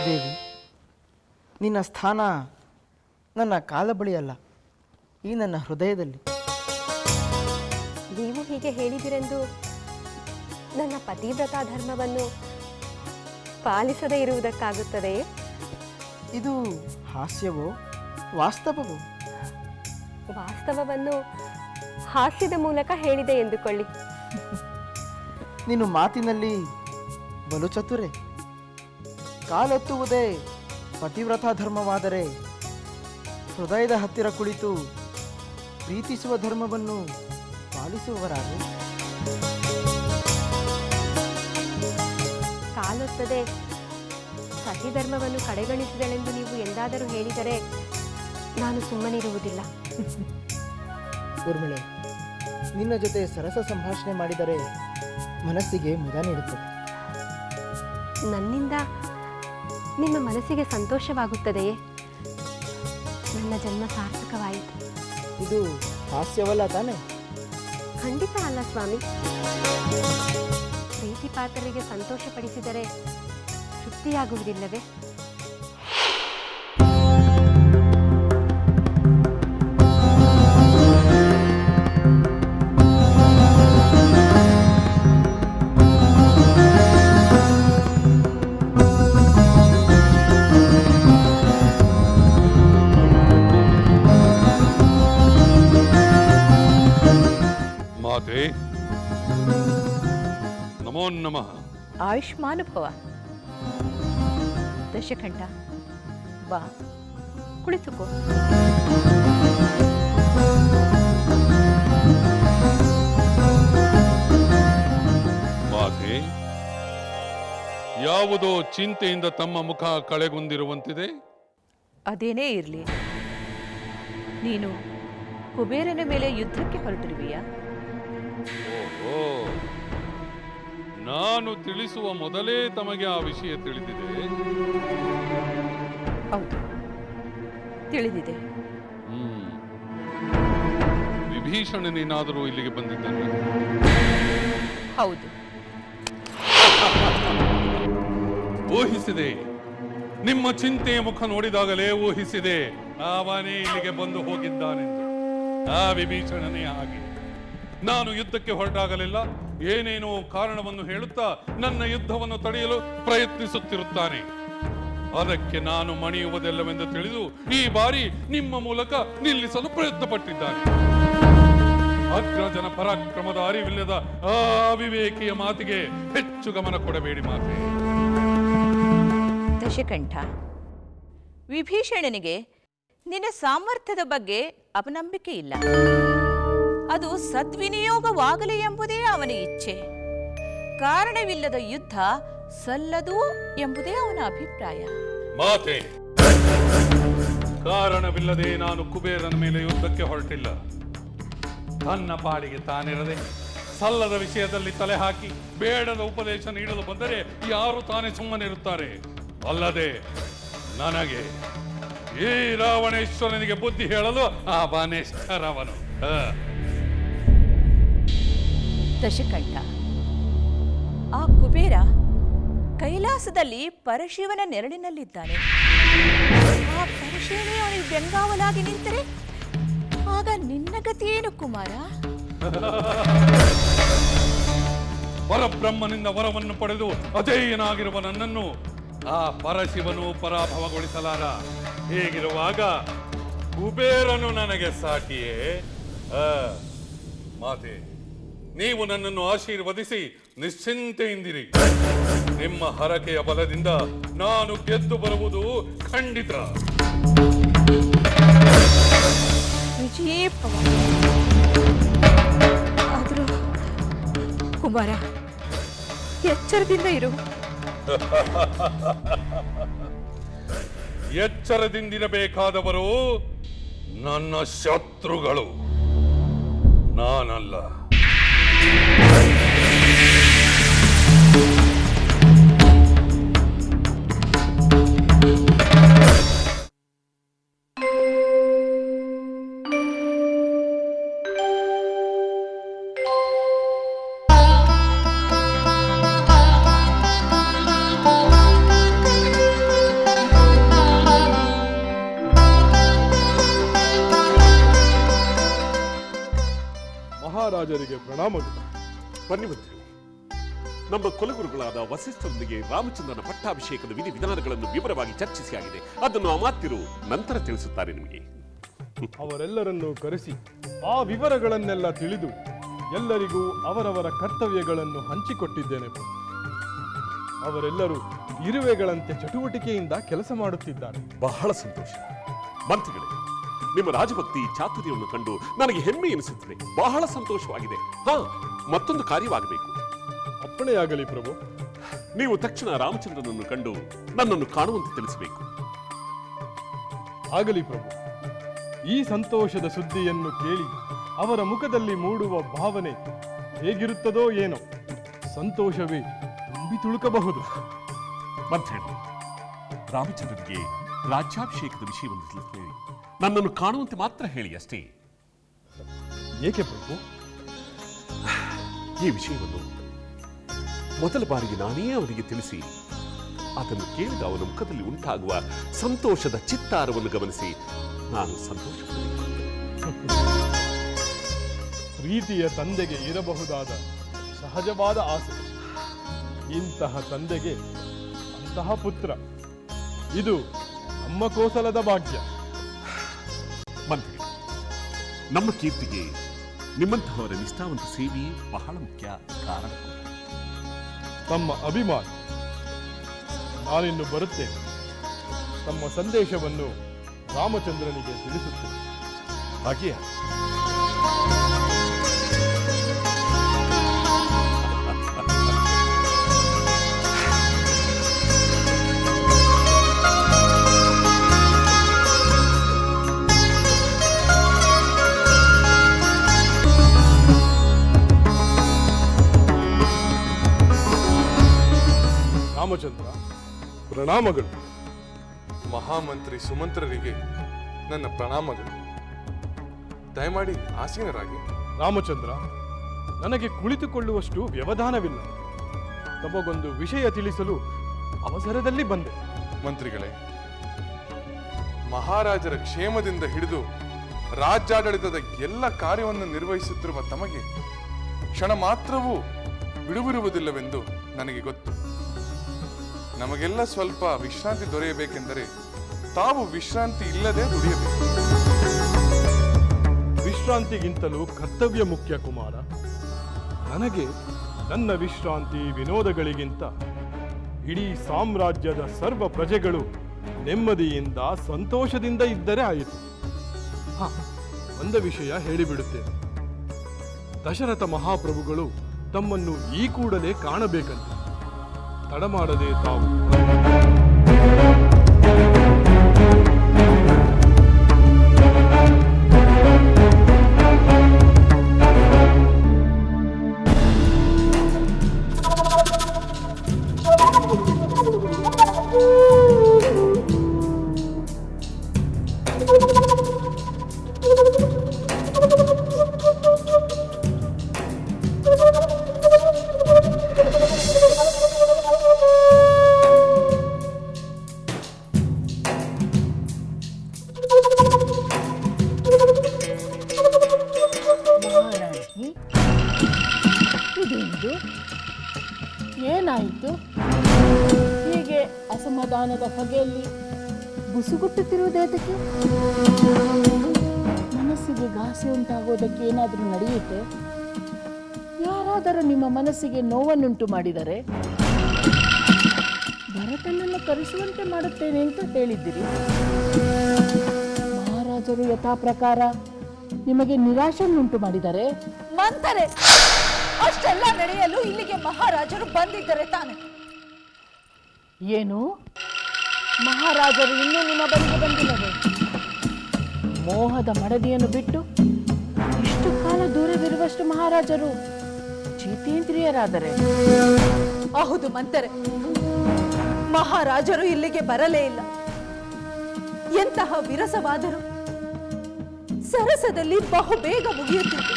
ದೇವಿ, ನಿನ್ನ ಸ್ಥಾನ ನನ್ನ ಕಾಲ ಬಳಿ ಅಲ್ಲ, ಈ ನನ್ನ ಹೃದಯದಲ್ಲಿ. ನೀವು ಹೀಗೆ ಹೇಳಿದಿರೆಂದು ನನ್ನ ಪತಿವ್ರತಾ ಧರ್ಮವನ್ನು ಪಾಲಿಸದೇ ಇರುವುದಕ್ಕಾಗುತ್ತದೆಯೇ? ಇದು ಹಾಸ್ಯವೋ ವಾಸ್ತವವೋ? ವಾಸ್ತವವನ್ನು ಹಾಸ್ಯದ ಮೂಲಕ ಹೇಳಿದೆ ಎಂದುಕೊಳ್ಳಿ. ನೀನು ಮಾತಿನಲ್ಲಿ ಬಲು ಚತುರೆ. ಕಾಲೆತ್ತುವುದೇ ಪತಿವ್ರತಾ ಧರ್ಮವಾದರೆ ಹೃದಯದ ಹತ್ತಿರ ಕುಳಿತು ಪ್ರೀತಿಸುವ ಧರ್ಮವನ್ನು ಪಾಲಿಸುವವರಾರು? ಕಾಲೊತ್ತದೆ ಸತಿ ಧರ್ಮವನ್ನು ಕಡೆಗಣಿಸಿದಳೆಂದು ನೀವು ಎಂದಾದರೂ ಹೇಳಿದರೆ ನಾನು ಸುಮ್ಮನಿರುವುದಿಲ್ಲ. ಊರ್ಮಿಳೆ, ನಿನ್ನ ಜೊತೆ ಸರಸ ಸಂಭಾಷಣೆ ಮಾಡಿದರೆ ಮನಸ್ಸಿಗೆ ಮುದ ನೀಡುತ್ತದೆ. ನನ್ನಿಂದ ನಿಮ್ಮ ಮನಸ್ಸಿಗೆ ಸಂತೋಷವಾಗುತ್ತದೆಯೇ? ನನ್ನ ಜನ್ಮ ಸಾರ್ಥಕವಾಯಿತು. ಇದು ಹಾಸ್ಯವಲ್ಲ ತಾನೆ? ಖಂಡಿತ ಅಲ್ಲ ಸ್ವಾಮಿ. ಪ್ರೀತಿ ಪಾತ್ರರಿಗೆ ಸಂತೋಷಪಡಿಸಿದರೆ ತೃಪ್ತಿಯಾಗುವುದಿಲ್ಲವೇ? ಮಾತೆ, ನಮೋ ನಮಃ. ಆಯುಷ್ಮಾನ್ ಭವ. ದಶಕಂಠ, ಬಾ ಕುಳಿತುಕೋ. ಮಾತೆ, ಯಾವುದೋ ಚಿಂತೆಯಿಂದ ತಮ್ಮ ಮುಖ ಕಳೆಗುಂದಿರುವಂತಿದೆ. ಅದೇನೇ ಇರಲಿ, ನೀನು ಕುಬೇರನ ಮೇಲೆ ಯುದ್ಧಕ್ಕೆ ಹೊರಟಿರುವೆಯಾ? ಓಹೋ, ನಾನು ತಿಳಿಸುವ ಮೊದಲೇ ತಮಗೆ ಆ ವಿಷಯ ತಿಳಿದಿದೆ? ಹೌದು, ತಿಳಿದಿದೆ. ವಿಭೀಷಣನೇನಾದರೂ ಇಲ್ಲಿಗೆ ಬಂದಿದ್ದಾನೆ? ಹೌದು. ಊಹಿಸಿದೆ. ನಿಮ್ಮ ಚಿಂತೆಯ ಮುಖ ನೋಡಿದಾಗಲೇ ಊಹಿಸಿದೆ ಅವನೇ ಇಲ್ಲಿಗೆ ಬಂದು ಹೋಗಿದ್ದಾನೆಂದು. ಆ ವಿಭೀಷಣನೇ ಹಾಗೆ. ನಾನು ಯುದ್ಧಕ್ಕೆ ಹೊರಟಾಗಲಿಲ್ಲ ಏನೇನೋ ಕಾರಣವನ್ನು ಹೇಳುತ್ತಾ ನನ್ನ ಯುದ್ಧವನ್ನು ತಡೆಯಲು ಪ್ರಯತ್ನಿಸುತ್ತಿರುತ್ತಾನೆ. ಅದಕ್ಕೆ ನಾನು ಮಣಿಯುವುದಿಲ್ಲವೆಂದು ತಿಳಿದು ಈ ಬಾರಿ ನಿಮ್ಮ ಮೂಲಕ ನಿಲ್ಲಿಸಲು ಪ್ರಯತ್ನ ಪಟ್ಟಿದ್ದಾನೆ. ಅಗ್ರಜನ ಪರಾಕ್ರಮದ ಅರಿವಿಲ್ಲದ ಆ ಅವಿವೇಕಿಯ ಮಾತಿಗೆ ಹೆಚ್ಚು ಗಮನ ಕೊಡಬೇಡಿ ಮಾತೆ. ದಶಕಂಠ, ವಿಭೀಷಣನಿಗೆ ನಿನ್ನ ಸಾಮರ್ಥ್ಯದ ಬಗ್ಗೆ ಅಪನಂಬಿಕೆ ಇಲ್ಲ. ಅದು ಸದ್ವಿನಿಯೋಗವಾಗಲಿ ಎಂಬುದೇ ಅವನ ಇಚ್ಛೆ. ಕಾರಣವಿಲ್ಲದ ಯುದ್ಧ ಸಲ್ಲದು ಎಂಬುದೇ ಅವನ ಅಭಿಪ್ರಾಯ. ಮಾತೆ, ಕಾರಣವಿಲ್ಲದೆ ನಾನು ಕುಬೇರನ ಮೇಲೆ ಯುದ್ಧಕ್ಕೆ ಹೊರಟಿಲ್ಲ. ತನ್ನ ಪಾಡಿಗೆ ತಾನಿರದೆ ಸಲ್ಲದ ವಿಷಯದಲ್ಲಿ ತಲೆ ಹಾಕಿ ಬೇಡದ ಉಪದೇಶ ನೀಡಲು ಬಂದರೆ ಯಾರು ತಾನೇ ಸುಮ್ಮನಿರುತ್ತಾರೆ? ಅಲ್ಲದೆ ನನಗೆ ಈ ರಾವಣೇಶ್ವರನಿಗೆ ಬುದ್ಧಿ ಹೇಳಲು ಆ ಬಾನೇಶ್ವರವನು. ದಶಕಂಠ, ಆ ಕುಬೇರ ಕೈಲಾಸದಲ್ಲಿ ಪರಶಿವನ ನೆರಳಿನಲ್ಲಿದ್ದಾನೆ. ಆ ಪರಶಿವನೇ ಅವನಿಗೆ ಬೆಂಗಾವಲಾಗಿ ನಿಂತರೆ ಆಗ ನಿನ್ನ ಗತಿಯೇನು ಕುಮಾರ? ಪರಬ್ರಹ್ಮನಿಂದ ವರವನ್ನು ಪಡೆದು ಅಜೇಯನಾಗಿರುವ ನನ್ನನ್ನು ಆ ಪರಶಿವನು ಪರಾಭವಗೊಳಿಸಲಾರ. ಹೀಗಿರುವಾಗ ಕುಬೇರನು ನನಗೆ ಸಾಟಿಯೇ? ಮಾತೆ, ನೀವು ನನ್ನನ್ನು ಆಶೀರ್ವದಿಸಿ ನಿಶ್ಚಿಂತೆಯಿಂದಿರಿ. ನಿಮ್ಮ ಹರಕೆಯ ಬಲದಿಂದ ನಾನು ಗೆದ್ದು ಬರುವುದು ಖಂಡಿತ. ಆದರೂ ಕುಮಾರ, ಎಚ್ಚರದಿಂದ ಇರು. ಎಚ್ಚರದಿಂದಿರಬೇಕಾದವರು ನನ್ನ ಶತ್ರುಗಳು, ನಾನಲ್ಲ. ಮಹಾರಾಜರಿಗೆ ಪ್ರಣಾಮಗಳು. ಬನ್ನಿ ಮಂತ್ರಿ. ನಮ್ಮ ಕುಲಗುರುಗಳಾದ ವಸಿಷ್ಠರೊಂದಿಗೆ ರಾಮಚಂದ್ರನ ಪಟ್ಟಾಭಿಷೇಕದ ವಿಧಿವಿಧಾನಗಳನ್ನು ವಿವರವಾಗಿ ಚರ್ಚಿಸಿ ಆಗಿದೆ. ಅದನ್ನು ಅಮಾತ್ಯರು ನಂತರ ತಿಳಿಸುತ್ತಾರೆ ನಿಮಗೆ. ಅವರೆಲ್ಲರನ್ನೂ ಕರೆಸಿ ಆ ವಿವರಗಳನ್ನೆಲ್ಲ ತಿಳಿದು ಎಲ್ಲರಿಗೂ ಅವರವರ ಕರ್ತವ್ಯಗಳನ್ನು ಹಂಚಿಕೊಟ್ಟಿದ್ದೇನೆ. ಅವರೆಲ್ಲರೂ ಇರುವೆಗಳಂತೆ ಚಟುವಟಿಕೆಯಿಂದ ಕೆಲಸ ಮಾಡುತ್ತಿದ್ದಾರೆ. ಬಹಳ ಸಂತೋಷ ಮಂತ್ರಿಗಳೇ. ನಿಮ್ಮ ರಾಜಭಕ್ತಿ ಚಾತುರ್ಯವನ್ನು ಕಂಡು ನನಗೆ ಹೆಮ್ಮೆ ಎನಿಸುತ್ತದೆ. ಬಹಳ ಸಂತೋಷವಾಗಿದೆ. ಮತ್ತೊಂದು ಕಾರ್ಯವಾಗಬೇಕು. ಅಪ್ಪಣೆಯಾಗಲಿ ಪ್ರಭು. ನೀವು ತಕ್ಷಣ ರಾಮಚಂದ್ರನನ್ನು ಕಂಡು ನನ್ನನ್ನು ಕಾಣುವಂತೆ ತಿಳಿಸಬೇಕು. ಆಗಲಿ ಪ್ರಭು. ಈ ಸಂತೋಷದ ಸುದ್ದಿಯನ್ನು ಕೇಳಿ ಅವರ ಮುಖದಲ್ಲಿ ಮೂಡುವ ಭಾವನೆ ಹೇಗಿರುತ್ತದೋ ಏನೋ. ಸಂತೋಷವೇ ತುಂಬಿ ತುಳುಕಬಹುದು. ಮಂತ್ರಿಗಳು, ರಾಮಚಂದ್ರನಿಗೆ ರಾಜ್ಯಾಭಿಷೇಕದ ವಿಷಯವನ್ನು ತಿಳಿಸಿ ನನ್ನನ್ನು ಕಾಣುವಂತೆ ಮಾತ್ರ ಹೇಳಿ ಅಷ್ಟೇ. ಏಕೆ ಪ್ರಭು? ಈ ವಿಷಯವನ್ನು ಮೊದಲ ಬಾರಿಗೆ ನಾನೇ ಅವನಿಗೆ ತಿಳಿಸಿ ಅದನ್ನು ಕೇಳಿದ ಅವನ ಮುಖದಲ್ಲಿ ಉಂಟಾಗುವ ಸಂತೋಷದ ಚಿತ್ತಾರವನ್ನು ಗಮನಿಸಿ ನಾನು ಸಂತೋಷ. ಪ್ರೀತಿಯ ತಂದೆಗೆ ಇರಬಹುದಾದ ಸಹಜವಾದ ಆಸೆ. ಇಂತಹ ತಂದೆಗೆ ಅಂತಹ ಪುತ್ರ, ಇದು ನಮ್ಮ ಕೋಸಲದ ಭಾಗ್ಯ. ಮಂತ್ರಿ, ನಮ್ಮ ಕೀರ್ತಿಗೆ ನಿಮ್ಮಂತಹವರ ನಿಷ್ಠಾವಂತ ಸೇವೆಯೇ ಬಹಳ ಮುಖ್ಯ ಕಾರಣ. ತಮ್ಮ ಅಭಿಮಾನ. ನಾನಿನ್ನು ಬರುತ್ತೇನೆ. ತಮ್ಮ ಸಂದೇಶವನ್ನು ರಾಮಚಂದ್ರನಿಗೆ ತಿಳಿಸುತ್ತೇನೆ. ಹಾಗೆಯೇ ರಾಮಚಂದ್ರ, ಪ್ರಣಾಮಗಳು. ಮಹಾಮಂತ್ರಿ ಸುಮಂತ್ರರಿಗೆ ನನ್ನ ಪ್ರಣಾಮಗಳು. ದಯಮಾಡಿ ಆಸೀನರಾಗಿ. ರಾಮಚಂದ್ರ, ನನಗೆ ಕುಳಿತುಕೊಳ್ಳುವಷ್ಟು ವ್ಯವಧಾನವಿಲ್ಲ. ತಮಗೊಂದು ವಿಷಯ ತಿಳಿಸಲು ಅವಸರದಲ್ಲಿ ಬಂದೆ. ಮಂತ್ರಿಗಳೇ, ಮಹಾರಾಜರ ಕ್ಷೇಮದಿಂದ ಹಿಡಿದು ರಾಜ್ಯಾಡಳಿತದ ಎಲ್ಲ ಕಾರ್ಯವನ್ನು ನಿರ್ವಹಿಸುತ್ತಿರುವ ತಮಗೆ ಕ್ಷಣ ಮಾತ್ರವೂ ಬಿಡುವಿರುವುದಿಲ್ಲವೆಂದು ನನಗೆ ಗೊತ್ತು. ನಮಗೆಲ್ಲ ಸ್ವಲ್ಪ ವಿಶ್ರಾಂತಿ ದೊರೆಯಬೇಕೆಂದರೆ ತಾವು ವಿಶ್ರಾಂತಿ ಇಲ್ಲದೆ ದುಡಿಯಬೇಕು. ವಿಶ್ರಾಂತಿಗಿಂತಲೂ ಕರ್ತವ್ಯ ಮುಖ್ಯ ಕುಮಾರ. ನನಗೆ ನನ್ನ ವಿಶ್ರಾಂತಿ ವಿನೋದಗಳಿಗಿಂತ ಇಡೀ ಸಾಮ್ರಾಜ್ಯದ ಸರ್ವ ಪ್ರಜೆಗಳು ನೆಮ್ಮದಿಯಿಂದ ಸಂತೋಷದಿಂದ ಇದ್ದರೆ ಆಯಿತು. ಒಂದು ವಿಷಯ ಹೇಳಿಬಿಡುತ್ತೇನೆ. ದಶರಥ ಮಹಾಪ್ರಭುಗಳು ತಮ್ಮನ್ನು ಈ ಕೂಡಲೇ ಕಾಣಬೇಕಂತೆ. ತಡಮಾಡದೆ ತಾವು ಏನಾಯಿತು? ಹೀಗೆ ಅಸಮಾಧಾನದ ಹೊಗೆಯಲ್ಲಿ ಬುಸುಗುಟ್ಟುತ್ತಿರುವುದೇತಕ್ಕೆ? ಮನಸ್ಸಿಗೆ ಘಾಸಿ ಉಂಟಾಗೋದಕ್ಕೆ ಏನಾದರೂ ನಡೆಯುತ್ತೆ? ಯಾರಾದರೂ ನಿಮ್ಮ ಮನಸ್ಸಿಗೆ ನೋವನ್ನುಂಟು ಮಾಡಿದರೆ ಭರತನನ್ನು ಕರೆಸುವಂತೆ ಮಾಡುತ್ತೇನೆ ಅಂತ ಹೇಳಿದ್ದೀರಿ. ಮಹಾರಾಜರು ಯಥಾ ಪ್ರಕಾರ ನಿಮಗೆ ನಿರಾಶೆಯನ್ನುಂಟು ಮಾಡಿದರೆ? ಮಂತರೆ, ಅಷ್ಟೆಲ್ಲ ನಡೆಯಲು ಇಲ್ಲಿಗೆ ಮಹಾರಾಜರು ಬಂದಿದ್ದರೆ ತಾನೆ? ಏನು, ಮಹಾರಾಜರು ಇನ್ನೂ ನಿಮ್ಮ ಬಳಿಗೆ ಬಂದಿಲ್ಲವೇ? ಮೋಹದ ಮಡದಿಯನ್ನು ಬಿಟ್ಟು ಇಷ್ಟು ಕಾಲ ದೂರವಿರುವಷ್ಟು ಮಹಾರಾಜರು ಜಿತೇಂದ್ರಿಯರಾದರೆ? ಹೌದು ಮಂತರೆ, ಮಹಾರಾಜರು ಇಲ್ಲಿಗೆ ಬರಲೇ ಇಲ್ಲ. ಎಂತಹ ವಿರಸವಾದರೂ ಸರಸದಲ್ಲಿ ಬಹುಬೇಗ ಮುಗಿಯುತ್ತಿತ್ತು.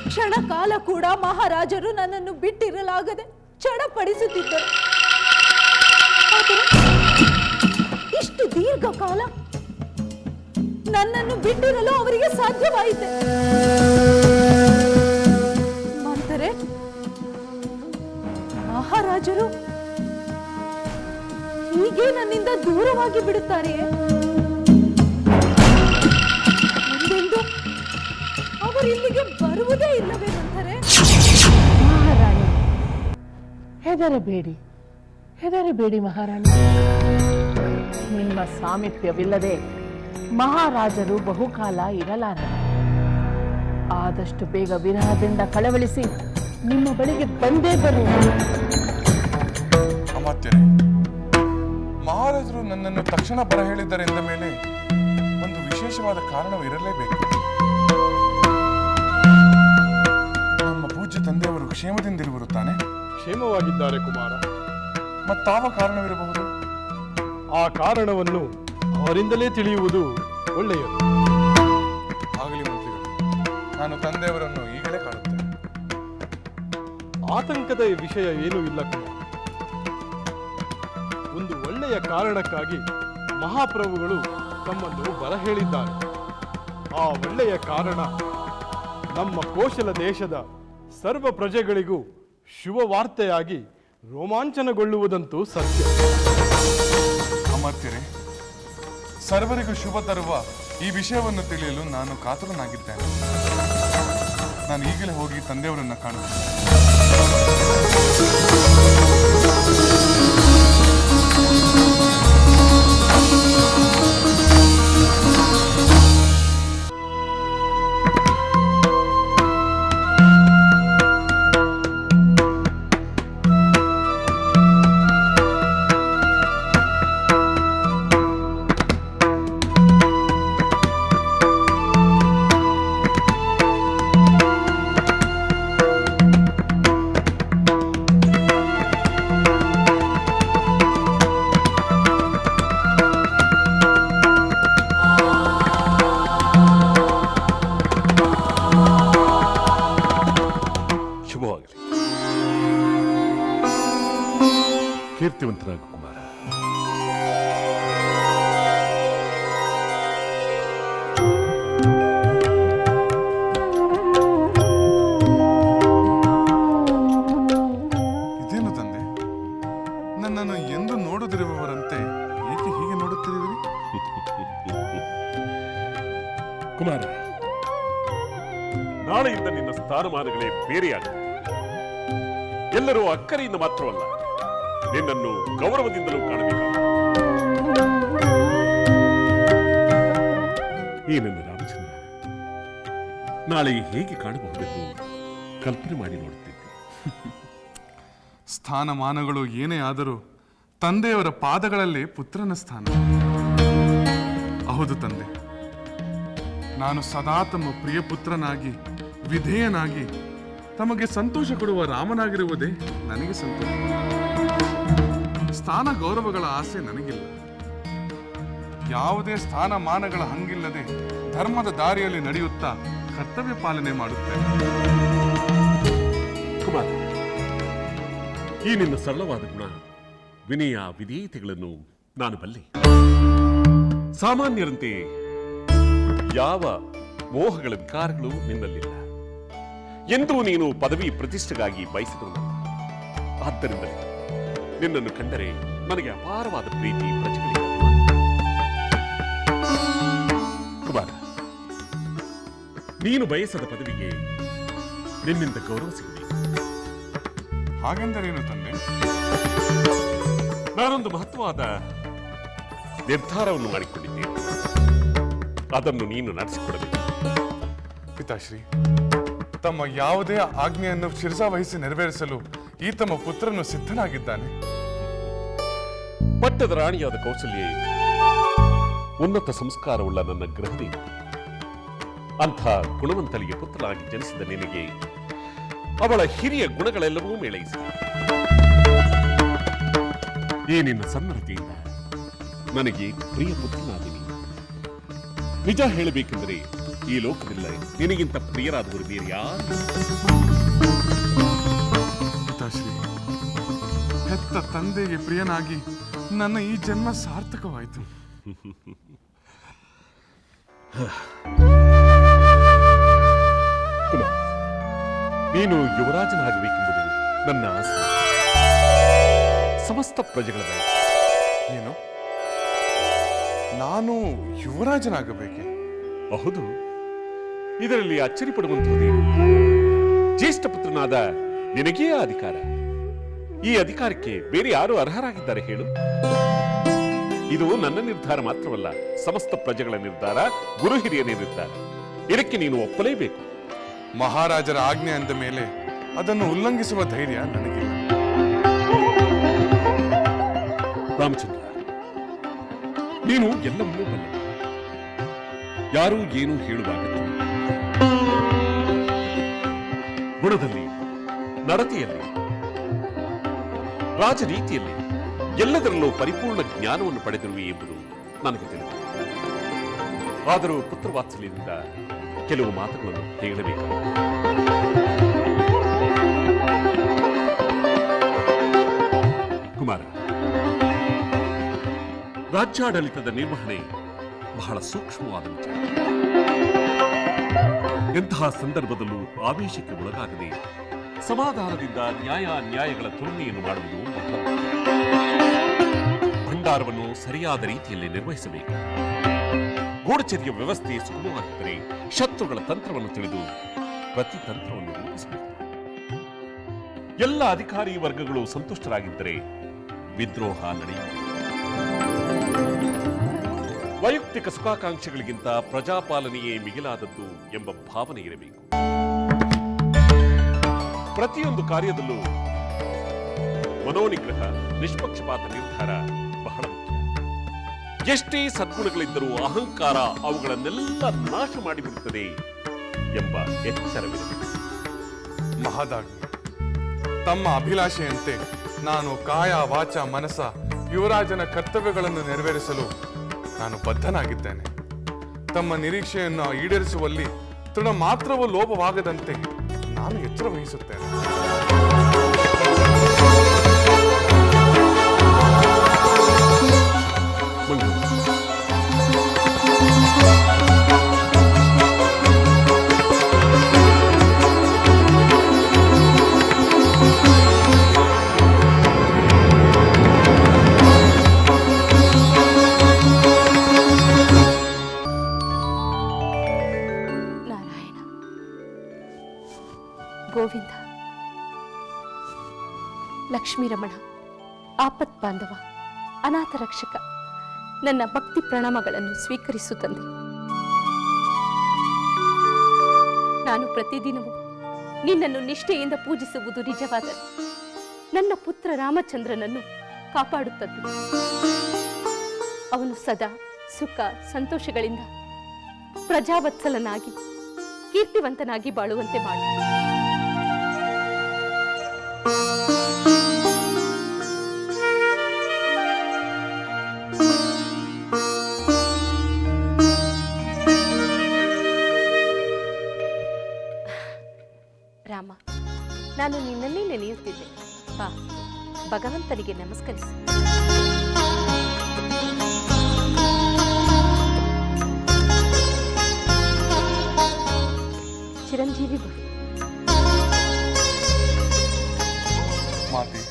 ಕ್ಷಣ ಕಾಲ ಕೂಡ ಮಹಾರಾಜರು ನನ್ನನ್ನು ಬಿಟ್ಟಿರಲಾಗದೆ ಚಡಪಡಿಸುತ್ತಿದ್ದರು. ಇಷ್ಟು ದೀರ್ಘಕಾಲ ನನ್ನನ್ನು ಬಿಟ್ಟಿರಲು ಅವರಿಗೆ ಸಾಧ್ಯವಾಯಿತೆ. ಮಂತರೆ, ಮಹಾರಾಜರು ಹೀಗೆ ನನ್ನಿಂದ ದೂರವಾಗಿ ಬಿಡುತ್ತಾರೆಯೇ? ಮುಂದೆಂದು ಅವರು ಇಲ್ಲಿಗೆ ಬರುವುದೇ ಇಲ್ಲವೇ ಮಂತರೆ? ಮಹಾರಾಣಿ, ಹೆದರಬೇಡಿ, ಹೆದರಬೇಡಿ ಮಹಾರಾಣಿ. ನಿಮ್ಮ ಸಾಮೀಪ್ಯವಿಲ್ಲದೆ ಮಹಾರಾಜರು ಬಹುಕಾಲ ಇರಲಾರರು. ಆದಷ್ಟು ಬೇಗ ವಿರಹದಿಂದ ಕಳವಳಿಸಿ ನಿಮ್ಮ ಬಳಿಗೆ ಬಂದೇ ಬರುವುದು. ಅಮಾತ್ಯರೇ, ಮಹಾರಾಜರು ನನ್ನನ್ನು ತಕ್ಷಣ ಬರ ಹೇಳಿದ್ದರೆಂದ ಮೇಲೆ ಒಂದು ವಿಶೇಷವಾದ ಕಾರಣವಿರಲೇಬೇಕು. ನಮ್ಮ ಪೂಜ್ಯ ತಂದೆಯವರು ಕ್ಷೇಮದಿಂದಿರುವರು ತಾನೆ? ಕ್ಷೇಮವಾಗಿದ್ದಾರೆ ಕುಮಾರ. ಮತ್ತಾವ ಕಾರಣವಿರಬಹುದು? ಆ ಕಾರಣವನ್ನು ಅವರಿಂದಲೇ ತಿಳಿಯುವುದು ಒಳ್ಳೆಯದು. ಆಗಲಿ ಮಂತ್ರಿಗಳು, ನಾನು ತಂದೆಯವರನ್ನು ಈಗಲೇ ಕಾಣುತ್ತೇನೆ. ಆತಂಕದ ವಿಷಯ ಏನೂ ಇಲ್ಲ ಕುಮಾರ. ಒಂದು ಒಳ್ಳೆಯ ಕಾರಣಕ್ಕಾಗಿ ಮಹಾಪ್ರಭುಗಳು ತಮ್ಮನ್ನು ಬರ ಹೇಳಿದ್ದಾರೆ. ಆ ಒಳ್ಳೆಯ ಕಾರಣ ನಮ್ಮ ಕೋಶಲ ದೇಶದ ಸರ್ವ ಪ್ರಜೆಗಳಿಗೂ ಶುಭ ವಾರ್ತೆಯಾಗಿ ರೋಮಾಂಚನಗೊಳ್ಳುವುದಂತೂ ಸತ್ಯ. ಅಮಾತ್ಯರೇ, ಸರ್ವರಿಗೂ ಶುಭ ತರುವ ಈ ವಿಷಯವನ್ನು ತಿಳಿಯಲು ನಾನು ಕಾತುರನಾಗಿದ್ದೇನೆ. ನಾನು ಈಗಲೇ ಹೋಗಿ ತಂದೆಯವರನ್ನು ಕಾಣುತ್ತೇನೆ. ಶಕ್ತಿವಂತನಾಗು ಕುಮಾರ. ಇದೇನು ತಂದೆ, ನನ್ನನ್ನು ಎಂದು ನೋಡುತ್ತಿರುವವರಂತೆ ಏಕೆ ಹೀಗೆ ನೋಡುತ್ತಿರುವಿರಿ? ಕುಮಾರ, ನಾಳೆಯಿಂದ ನಿನ್ನ ಸ್ಥಾನಮಾನಗಳೇ ಬೇರೆಯಾಗುತ್ತೆ. ಎಲ್ಲರೂ ಅಕ್ಕರೆಯಿಂದ ಮಾತ್ರವಲ್ಲ, ನಿನ್ನನ್ನು ಗೌರವದಿಂದಲೂ ಕಾಣಬೇಕು. ಈ ನನ್ನ ರಾಮಚಂದ್ರ, ನಾಳೆ ಹೇಗೆ ಕಾಣಬಹುದೆಂದು ಕಲ್ಪನೆ ಮಾಡಿ ನೋಡುತ್ತಿದ್ದೆ. ಸ್ಥಾನಮಾನಗಳು ಏನೇ ಆದರೂ ತಂದೆಯವರ ಪಾದಗಳಲ್ಲೇ ಪುತ್ರನ ಸ್ಥಾನ. ಹೌದು ತಂದೆ, ನಾನು ಸದಾ ತಮ್ಮ ಪ್ರಿಯ ಪುತ್ರನಾಗಿ ವಿಧೇಯನಾಗಿ ತಮಗೆ ಸಂತೋಷ ಕೊಡುವ ರಾಮನಾಗಿರುವುದೇ ನನಗೆ ಸಂತೋಷ. ಸ್ಥಾನ ಗೌರವಗಳ ಆಸೆ ನನಗಿಲ್ಲ. ಯಾವುದೇ ಸ್ಥಾನಮಾನಗಳ ಹಂಗಿಲ್ಲದೆ ಧರ್ಮದ ದಾರಿಯಲ್ಲಿ ನಡೆಯುತ್ತಾ ಕರ್ತವ್ಯ ಪಾಲನೆ ಮಾಡುತ್ತೇನೆ. ಕುಮಾರ, ಈ ನಿನ್ನ ಸರಳವಾದ ಗುಣ, ವಿನಯ, ವಿಧೇಯತೆಗಳನ್ನು ನಾನು ಬಲ್ಲೆ. ಸಾಮಾನ್ಯರಂತೆ ಯಾವ ಮೋಹಗಳ ವಿಕಾರಗಳು ನಿನ್ನಲ್ಲಿಲ್ಲ. ಎಂದೂ ನೀನು ಪದವಿ ಪ್ರತಿಷ್ಠೆಗಾಗಿ ಬಯಸಿದವನಲ್ಲ. ಆದ್ದರಿಂದ ನಿನ್ನನ್ನು ಕಂಡರೆ ನನಗೆ ಅಪಾರವಾದ ಪ್ರೀತಿ ಪ್ರಜೆಗಳಿಗೆ. ಕುಮಾರ, ನೀನು ಬಯಸದ ಪದವಿಗೆ ನಿನ್ನಿಂದ ಗೌರವ ಸಿಗಬೇಕು. ಹಾಗೆಂದರೇನು ತಂದೆ? ನಾನೊಂದು ಮಹತ್ವವಾದ ನಿರ್ಧಾರವನ್ನು ಮಾಡಿಕೊಂಡಿದ್ದೇನೆ. ಅದನ್ನು ನೀನು ನಡೆಸಿಕೊಡಬೇಕು. ಪಿತಾಶ್ರೀ, ತಮ್ಮ ಯಾವುದೇ ಆಜ್ಞೆಯನ್ನು ಶಿರಸಾವಹಿಸಿ ನೆರವೇರಿಸಲು ಈ ತಮ್ಮ ಪುತ್ರನು ಸಿದ್ಧನಾಗಿದ್ದಾನೆ. ಪಟ್ಟದ ರಾಣಿಯಾದ ಕೌಸಲ್ಯ ಉನ್ನತ ಸಂಸ್ಕಾರವುಳ್ಳ ನನ್ನ ಗೃಹದೇವಿ. ಅಂಥ ಗುಣವಂತಳಿಗೆ ಪುತ್ರನಾಗಿ ಜನಿಸಿದ ನಿನಗೆ ಅವಳ ಹಿರಿಯ ಗುಣಗಳೆಲ್ಲವೂ ಮೇಳೈಸಿ ಈ ನಿನ್ನ ಸನ್ನಡತೆಯಿಂದ ನನಗೆ ಪ್ರಿಯ ಪುತ್ರನಾದಿನಿ. ನಿಜ ಹೇಳಬೇಕೆಂದರೆ ಈ ಲೋಕದಲ್ಲಿ ನಿನಗಿಂತ ಪ್ರಿಯರಾದವರು ಬೇರೆ ಯಾರು? ಪಿತಾಶ್ರೀ, ಹೆತ್ತ ತಂದೆಗೆ ಪ್ರಿಯನಾಗಿ ನನ್ನ ಈ ಜನ್ಮ ಸಾರ್ಥಕವಾಯಿತು. ನೀನು ಯುವರಾಜನಾಗಬೇಕೆಂಬುದು ನನ್ನ ಆಸೆ. ಸಮಸ್ತ ಪ್ರಜೆಗಳ ಬಯಕೆ. ಏನು, ನಾನು ಯುವರಾಜನಾಗಬೇಕೆ? ಹೌದು. ಇದರಲ್ಲಿ ಅಚ್ಚರಿ ಪಡುವಂತಹುದೇನು? ಜ್ಯೇಷ್ಠ ಪುತ್ರನಾದ ನಿನಗೇ ಅಧಿಕಾರ. ಈ ಅಧಿಕಾರಕ್ಕೆ ಬೇರೆ ಯಾರು ಅರ್ಹರಾಗಿದ್ದಾರೆ ಹೇಳು? ಇದು ನನ್ನ ನಿರ್ಧಾರ ಮಾತ್ರವಲ್ಲ, ಸಮಸ್ತ ಪ್ರಜೆಗಳ ನಿರ್ಧಾರ, ಗುರು ಹಿರಿಯರ ನಿರ್ಧಾರ. ಇದಕ್ಕೆ ನೀನು ಒಪ್ಪಲೇಬೇಕು. ಮಹಾರಾಜರ ಆಜ್ಞೆ ಅಂದ ಮೇಲೆ ಅದನ್ನು ಉಲ್ಲಂಘಿಸುವ ಧೈರ್ಯ ನನಗಿಲ್ಲ. ರಾಮಚಂದ್ರ, ನೀನು ಎಲ್ಲವನ್ನೂ ಬಲ್ಲ. ಯಾರೂ ಏನೂ ಹೇಳುವಾಗ ಗುಣದಲ್ಲಿ, ನಡತೆಯಲ್ಲಿ, ರಾಜನೀತಿಯಲ್ಲಿ ಎಲ್ಲದರಲ್ಲೂ ಪರಿಪೂರ್ಣ ಜ್ಞಾನವನ್ನು ಪಡೆದಿರುವೆ ಎಂಬುದು ನನಗೆ ತಿಳಿದಿದೆ. ಆದರೂ ಪುತ್ರವಾತ್ಸಲ್ಯದಿಂದ ಕೆಲವು ಮಾತುಗಳನ್ನು ಹೇಳಬೇಕು. ಕುಮಾರ, ರಾಜ್ಯಾಡಳಿತದ ನಿರ್ವಹಣೆ ಬಹಳ ಸೂಕ್ಷ್ಮವಾದ ವಿಚಾರ. ಎಂತಹ ಸಂದರ್ಭದಲ್ಲೂ ಆವೇಶಕ್ಕೆ ಒಳಗಾಗದೆ ಸಮಾಧಾನದಿಂದ ನ್ಯಾಯಗಳ ತುಲನೆಯನ್ನು ಮಾಡುವುದು ಬಹಳ ಮುಖ್ಯ. ಭಂಡಾರವನ್ನು ಸರಿಯಾದ ರೀತಿಯಲ್ಲಿ ನಿರ್ವಹಿಸಬೇಕು. ಗೂಢಚರ್ಯ ವ್ಯವಸ್ಥೆ ಸುಗಮವಾಗಿದ್ದರೆ ಶತ್ರುಗಳ ತಂತ್ರವನ್ನು ತಿಳಿದು ಪ್ರತಿ ತಂತ್ರವನ್ನು ರೂಪಿಸಬೇಕು. ಎಲ್ಲ ಅಧಿಕಾರಿ ವರ್ಗಗಳು ಸಂತುಷ್ಟರಾಗಿದ್ದರೆ ವಿದ್ರೋಹ ನಡೆಯುತ್ತದೆ. ವೈಯಕ್ತಿಕ ಸುಖಾಕಾಂಕ್ಷೆಗಳಿಗಿಂತ ಪ್ರಜಾಪಾಲನೆಯೇ ಮಿಗಿಲಾದದ್ದು ಎಂಬ ಭಾವನೆ ಇರಬೇಕು. ಪ್ರತಿಯೊಂದು ಕಾರ್ಯದಲ್ಲೂ ಮನೋನಿಗ್ರಹ, ನಿಷ್ಪಕ್ಷಪಾತ ನಿರ್ಧಾರ ಬಹಳ ಮುಖ್ಯ. ಎಷ್ಟೇ ಸದ್ಗುಣಗಳಿದ್ದರೂ ಅಹಂಕಾರ ಅವುಗಳನ್ನೆಲ್ಲ ನಾಶ ಮಾಡಿಬಿಡುತ್ತದೆ ಎಂಬ ಎಚ್ಚರವಿರಬೇಕು. ಮಹದಾಜ್ಞೆ. ತಮ್ಮ ಅಭಿಲಾಷೆಯಂತೆ ನಾನು ಕಾಯ, ವಾಚ, ಮನಸ ಯುವರಾಜನ ಕರ್ತವ್ಯಗಳನ್ನು ನೆರವೇರಿಸಲು ನಾನು ಬದ್ಧನಾಗಿದ್ದೇನೆ. ತಮ್ಮ ನಿರೀಕ್ಷೆಯನ್ನು ಈಡೇರಿಸುವಲ್ಲಿ ತೃಣ ಮಾತ್ರವೂ ಲೋಪವಾಗದಂತೆ ನಾನು ಎಚ್ಚರ ವಹಿಸುತ್ತೇನೆ. ಗೋವಿಂದ, ಲಕ್ಷ್ಮೀರಮಣ, ಆಪತ್ ಬಾಂಧವ, ಅನಾಥ ರಕ್ಷಕ, ನನ್ನ ಭಕ್ತಿ ಪ್ರಣಾಮಗಳನ್ನು ಸ್ವೀಕರಿಸು ತಂದೆ. ನಾನು ಪ್ರತಿದಿನವೂ ನಿನ್ನನ್ನು ನಿಷ್ಠೆಯಿಂದ ಪೂಜಿಸುವುದು ನಿಜವಾದ ನನ್ನ ಪುತ್ರ ರಾಮಚಂದ್ರನನ್ನು ಕಾಪಾಡುತ್ತದೆ. ಅವನು ಸದಾ ಸುಖ ಸಂತೋಷಗಳಿಂದ ಪ್ರಜಾವತ್ಸಲನಾಗಿ ಕೀರ್ತಿವಂತನಾಗಿ ಬಾಳುವಂತೆ ಮಾಡು. ರಾಮ, ನಾನು ನಿನ್ನನ್ನೇ ನೆನೆಯುತ್ತಿದ್ದೆ. ಬಾ, ಭಗವಂತನಿಗೆ ನಮಸ್ಕರಿಸು. ಚಿರಂಜೀವಿ ಬರು. ಮಾತೆ,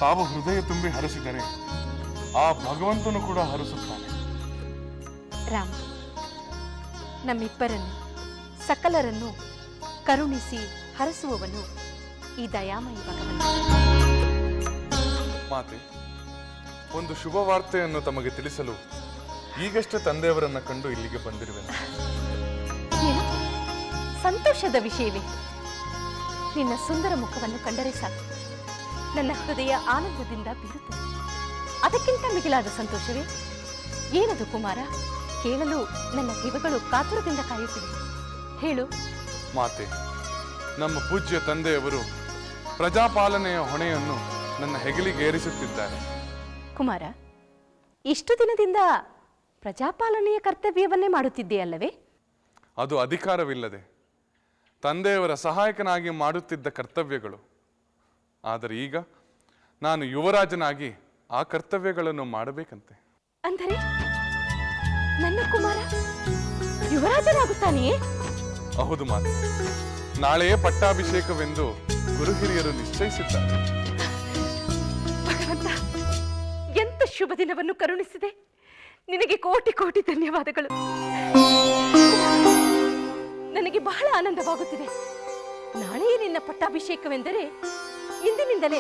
ತಾವು ಹೃದಯ ತುಂಬಿ ಹರಸಿದರೆ ಆ ಭಗವಂತನು ಕೂಡ ಹರಸುತ್ತಾನೆ. ರಾಮ, ನಮ್ಮಿಬ್ಬರನ್ನು ಸಕಲರನ್ನು ಕರುಣಿಸಿ ಹರಸುವವನು ಈ ದಯಾಮಯಿ ಭಗವಂತ. ಮಾತೆ, ಒಂದು ಶುಭ ವಾರ್ತೆಯನ್ನು ತಮಗೆ ತಿಳಿಸಲು ಈಗಷ್ಟೇ ತಂದೆಯವರನ್ನ ಕಂಡು ಇಲ್ಲಿಗೆ ಬಂದಿರುವೆನು. ಏನು ಸಂತೋಷದ ವಿಷಯವೇ? ನಿನ್ನ ಸುಂದರ ಮುಖವನ್ನು ಕಂಡರೆ ಸಾಕು, ನನ್ನ ಹೃದಯ ಆನಂದದಿಂದ ಬೀರುತ್ತದೆ. ಅದಕ್ಕಿಂತ ಮಿಗಿಲಾದ ಸಂತೋಷವೇ? ಏನದು ಕುಮಾರ? ಕೇಳಲು ನನ್ನ ಕಿವಿಗಳು ಕಾತುರದಿಂದ ಕಾಯುತ್ತಿವೆ. ಹೇಳು. ಮಾತೆ, ನಮ್ಮ ಪೂಜ್ಯ ತಂದೆಯವರು ಪ್ರಜಾಪಾಲನೆಯ ಹೊಣೆಯನ್ನು ನನ್ನ ಹೆಗಲಿಗೇರಿಸುತ್ತಿದ್ದಾರೆ. ಕುಮಾರ, ಇಷ್ಟು ದಿನದಿಂದ ಪ್ರಜಾಪಾಲನೆಯ ಕರ್ತವ್ಯವನ್ನೇ ಮಾಡುತ್ತಿದ್ದೆಯಲ್ಲವೇ? ಅದು ಅಧಿಕಾರವಿಲ್ಲದೆ ತಂದೆಯವರ ಸಹಾಯಕನಾಗಿ ಮಾಡುತ್ತಿದ್ದ ಕರ್ತವ್ಯಗಳು. ಆದರೆ ಈಗ ನಾನು ಯುವರಾಜನಾಗಿ ಆ ಕರ್ತವ್ಯಗಳನ್ನು ಮಾಡಬೇಕಂತೆ. ಅಂದರೆ ನನ್ನ ಕುಮಾರ ಯುವರಾಜನಾಗುತ್ತಾನೆಯೇ? ಹೌದು ಮಾತೆ, ನಾಳೆಯೇ ಪಟ್ಟಾಭಿಷೇಕವೆಂದು ಗುರು ಹಿರಿಯರು ನಿಶ್ಚಯಿಸಿದ್ದಾರೆ. ಭಗವಂತ, ಎಂತ ಶುಭ ದಿನವನ್ನು ಕರುಣಿಸಿದೆ. ನಿನಗೆ ಕೋಟಿ ಕೋಟಿ ಧನ್ಯವಾದಗಳು. ನನಗೆ ಬಹಳ ಆನಂದವಾಗುತ್ತಿದೆ. ನಾಳೆಯೇ ನಿನ್ನ ಪಟ್ಟಾಭಿಷೇಕವೆಂದರೆ ಇಂದಿನಿಂದಲೇ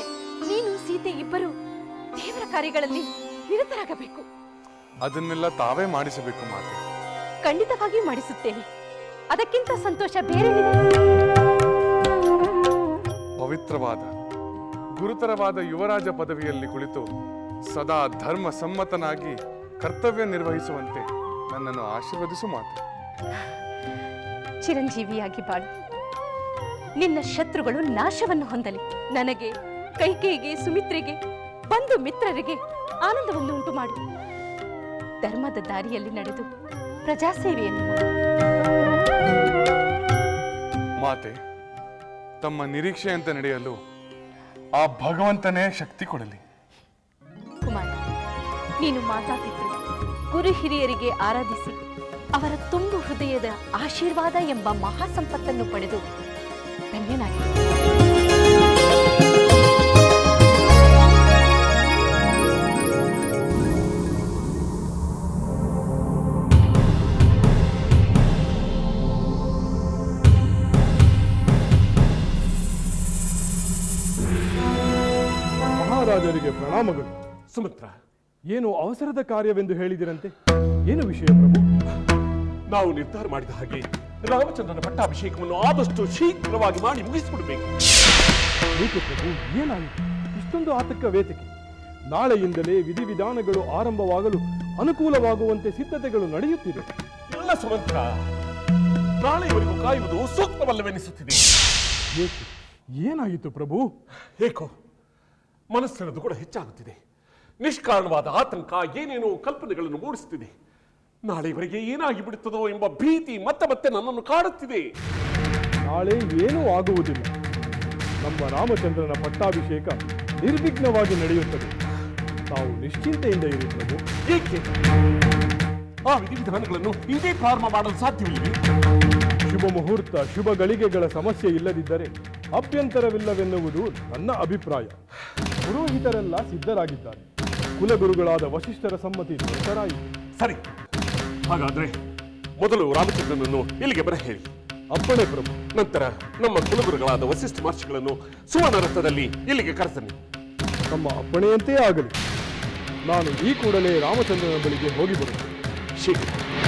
ನೀನು ಸೀತೆ ಇಬ್ಬರು ದೇವರ ಕಾರ್ಯಗಳಲ್ಲಿ ನಿರತರಾಗಬೇಕು. ಅದನ್ನೆಲ್ಲ ತಾವೇ ಮಾಡಿಸಬೇಕು ಮಾತೆ. ಖಂಡಿತವಾಗಿಯೂ ಮಾಡಿಸುತ್ತೇನೆ. ಅದಕ್ಕಿಂತ ಸಂತೋಷ ಬೇರೆನಿದೆ? ಪವಿತ್ರವಾದ ಗುರುತರವಾದ ಯುವರಾಜ ಪದವಿಯಲ್ಲಿ ಕುಳಿತು ಸದಾ ಧರ್ಮ ಸಮ್ಮತನಾಗಿ ಕರ್ತವ್ಯ ನಿರ್ವಹಿಸುವಂತೆ ನನ್ನನ್ನು ಆಶೀರ್ವದಿಸು ಮಾತೆ. ಚಿರಂಜೀವಿಯಾಗಿ ಬಾಳು. ನಿನ್ನ ಶತ್ರುಗಳು ನಾಶವನ್ನು ಹೊಂದಲಿ. ನನಗೆ, ಕೈಕೇಯಿಗೆ, ಸುಮಿತ್ರೆಗೆ, ಬಂಧು ಮಿತ್ರರಿಗೆ ಆನಂದವನ್ನು ಉಂಟು ಮಾಡು. ಧರ್ಮದ ದಾರಿಯಲ್ಲಿ ನಡೆದು ಪ್ರಜಾಸೇವೆಯನ್ನು ಮಾಡು. ಮಾತೆ, ತಮ್ಮ ನಿರೀಕ್ಷೆಯಂತೆ ನಡೆಯಲು ಆ ಭಗವಂತನೇ ಶಕ್ತಿ ಕೊಡಲಿ. ಕುಮಾರ, ನೀನು ಮಾತಾಪಿತೃ ಗುರು ಹಿರಿಯರಿಗೆ ಆರಾಧಿಸಿ ಅವರ ತುಂಬು ಹೃದಯದ ಆಶೀರ್ವಾದ ಎಂಬ ಮಹಾ ಸಂಪತ್ತನ್ನು ಪಡೆದು ಧನ್ಯನಾಗಿ. ಮಹಾರಾಜರಿಗೆ ಪ್ರಣಾಮಗಳು. ಸುಮಿತ್ರ, ಏನು ಅವಸರದ ಕಾರ್ಯವೆಂದು ಹೇಳಿದಿರಂತೆ? ಏನು ವಿಷಯ ಪ್ರಭು? ನಾವು ನಿರ್ಧಾರ ಮಾಡಿದ ಹಾಗೆ ರಾಮಚಂದ್ರನ ಪಟ್ಟಾಭಿಷೇಕವನ್ನು ಆದಷ್ಟು ಶೀಘ್ರವಾಗಿ ಮಾಡಿ ಮುಗಿಸಿಬಿಡಬೇಕು. ಏಕೆ ಪ್ರಭು, ಏನಾಯಿತು? ಇಷ್ಟೊಂದು ಆತಂಕ ವೇತಕ್ಕೆ? ನಾಳೆಯಿಂದಲೇ ವಿಧಿವಿಧಾನಗಳು ಆರಂಭವಾಗಲು ಅನುಕೂಲವಾಗುವಂತೆ ಸಿದ್ಧತೆಗಳು ನಡೆಯುತ್ತಿದೆ. ಇಲ್ಲ ಸುಮಂತ್ರ, ನಾಳೆಯವರೆಗೂ ಕಾಯುವುದು ಸೂಕ್ತವಲ್ಲವೆನಿಸುತ್ತಿದೆ. ಏಕೆ? ಏನಾಯಿತು ಪ್ರಭು? ಏಕೋ ಮನಸ್ಸಿನದು ಕೂಡ ಹೆಚ್ಚಾಗುತ್ತಿದೆ. ನಿಷ್ಕಾರಣವಾದ ಆತಂಕ ಏನೇನೋ ಕಲ್ಪನೆಗಳನ್ನು ಮೂಡಿಸುತ್ತಿದೆ. ನಾಳೆಯವರೆಗೆ ಏನಾಗಿ ಬಿಡುತ್ತದೋ ಎಂಬ ಭೀತಿ ಮತ್ತೆ ಮತ್ತೆ ನನ್ನನ್ನು ಕಾಡುತ್ತಿದೆ. ನಾಳೆ ಏನೂ ಆಗುವುದಿಲ್ಲ. ನಮ್ಮ ರಾಮಚಂದ್ರನ ಪಟ್ಟಾಭಿಷೇಕ ನಿರ್ವಿಘ್ನವಾಗಿ ನಡೆಯುತ್ತದೆ. ತಾವು ನಿಶ್ಚಿಂತೆಯಿಂದ ಇರಿ ಪ್ರಭು. ಏಕೆ? ಆ ವಿಧಿವಿಧಾನಗಳನ್ನು ಇದೇ ಪ್ರಾರಂಭ ಮಾಡಲು ಸಾಧ್ಯವಿಲ್ಲವೇ? ಶುಭ ಮುಹೂರ್ತ, ಶುಭ ಗಳಿಗೆಗಳ ಸಮಸ್ಯೆ ಇಲ್ಲದಿದ್ದರೆ ಅಭ್ಯಂತರವಿಲ್ಲವೆನ್ನುವುದು ನನ್ನ ಅಭಿಪ್ರಾಯ. ಪುರೋಹಿತರೆಲ್ಲ ಸಿದ್ಧರಾಗಿದ್ದಾರೆ. ಕುಲಗುರುಗಳಾದ ವಶಿಷ್ಠರ ಸಮ್ಮತಿ ದೊರೆತರಾಯಿತು. ಸರಿ, ಹಾಗಾದ್ರೆ ಮೊದಲು ರಾಮಚಂದ್ರನನ್ನು ಇಲ್ಲಿಗೆ ಬರ ಹೇಳಿ. ಅಪ್ಪಣೆ ಪ್ರಭು. ನಂತರ ನಮ್ಮ ಕುಲಗುರುಗಳಾದ ವಸಿಷ್ಠ ಮಹರ್ಷಿಗಳನ್ನು ಸುವರ್ಣ ರಥದಲ್ಲಿ ಇಲ್ಲಿಗೆ ಕರೆತನ್ನಿ. ತಮ್ಮ ಅಪ್ಪಣೆಯಂತೆಯೇ ಆಗಲಿ. ನಾನು ಈ ಕೂಡಲೇ ರಾಮಚಂದ್ರನ ಬಳಿಗೆ ಹೋಗಿ ಬರುತ್ತೇನೆ. ಶೀಘ್ರ.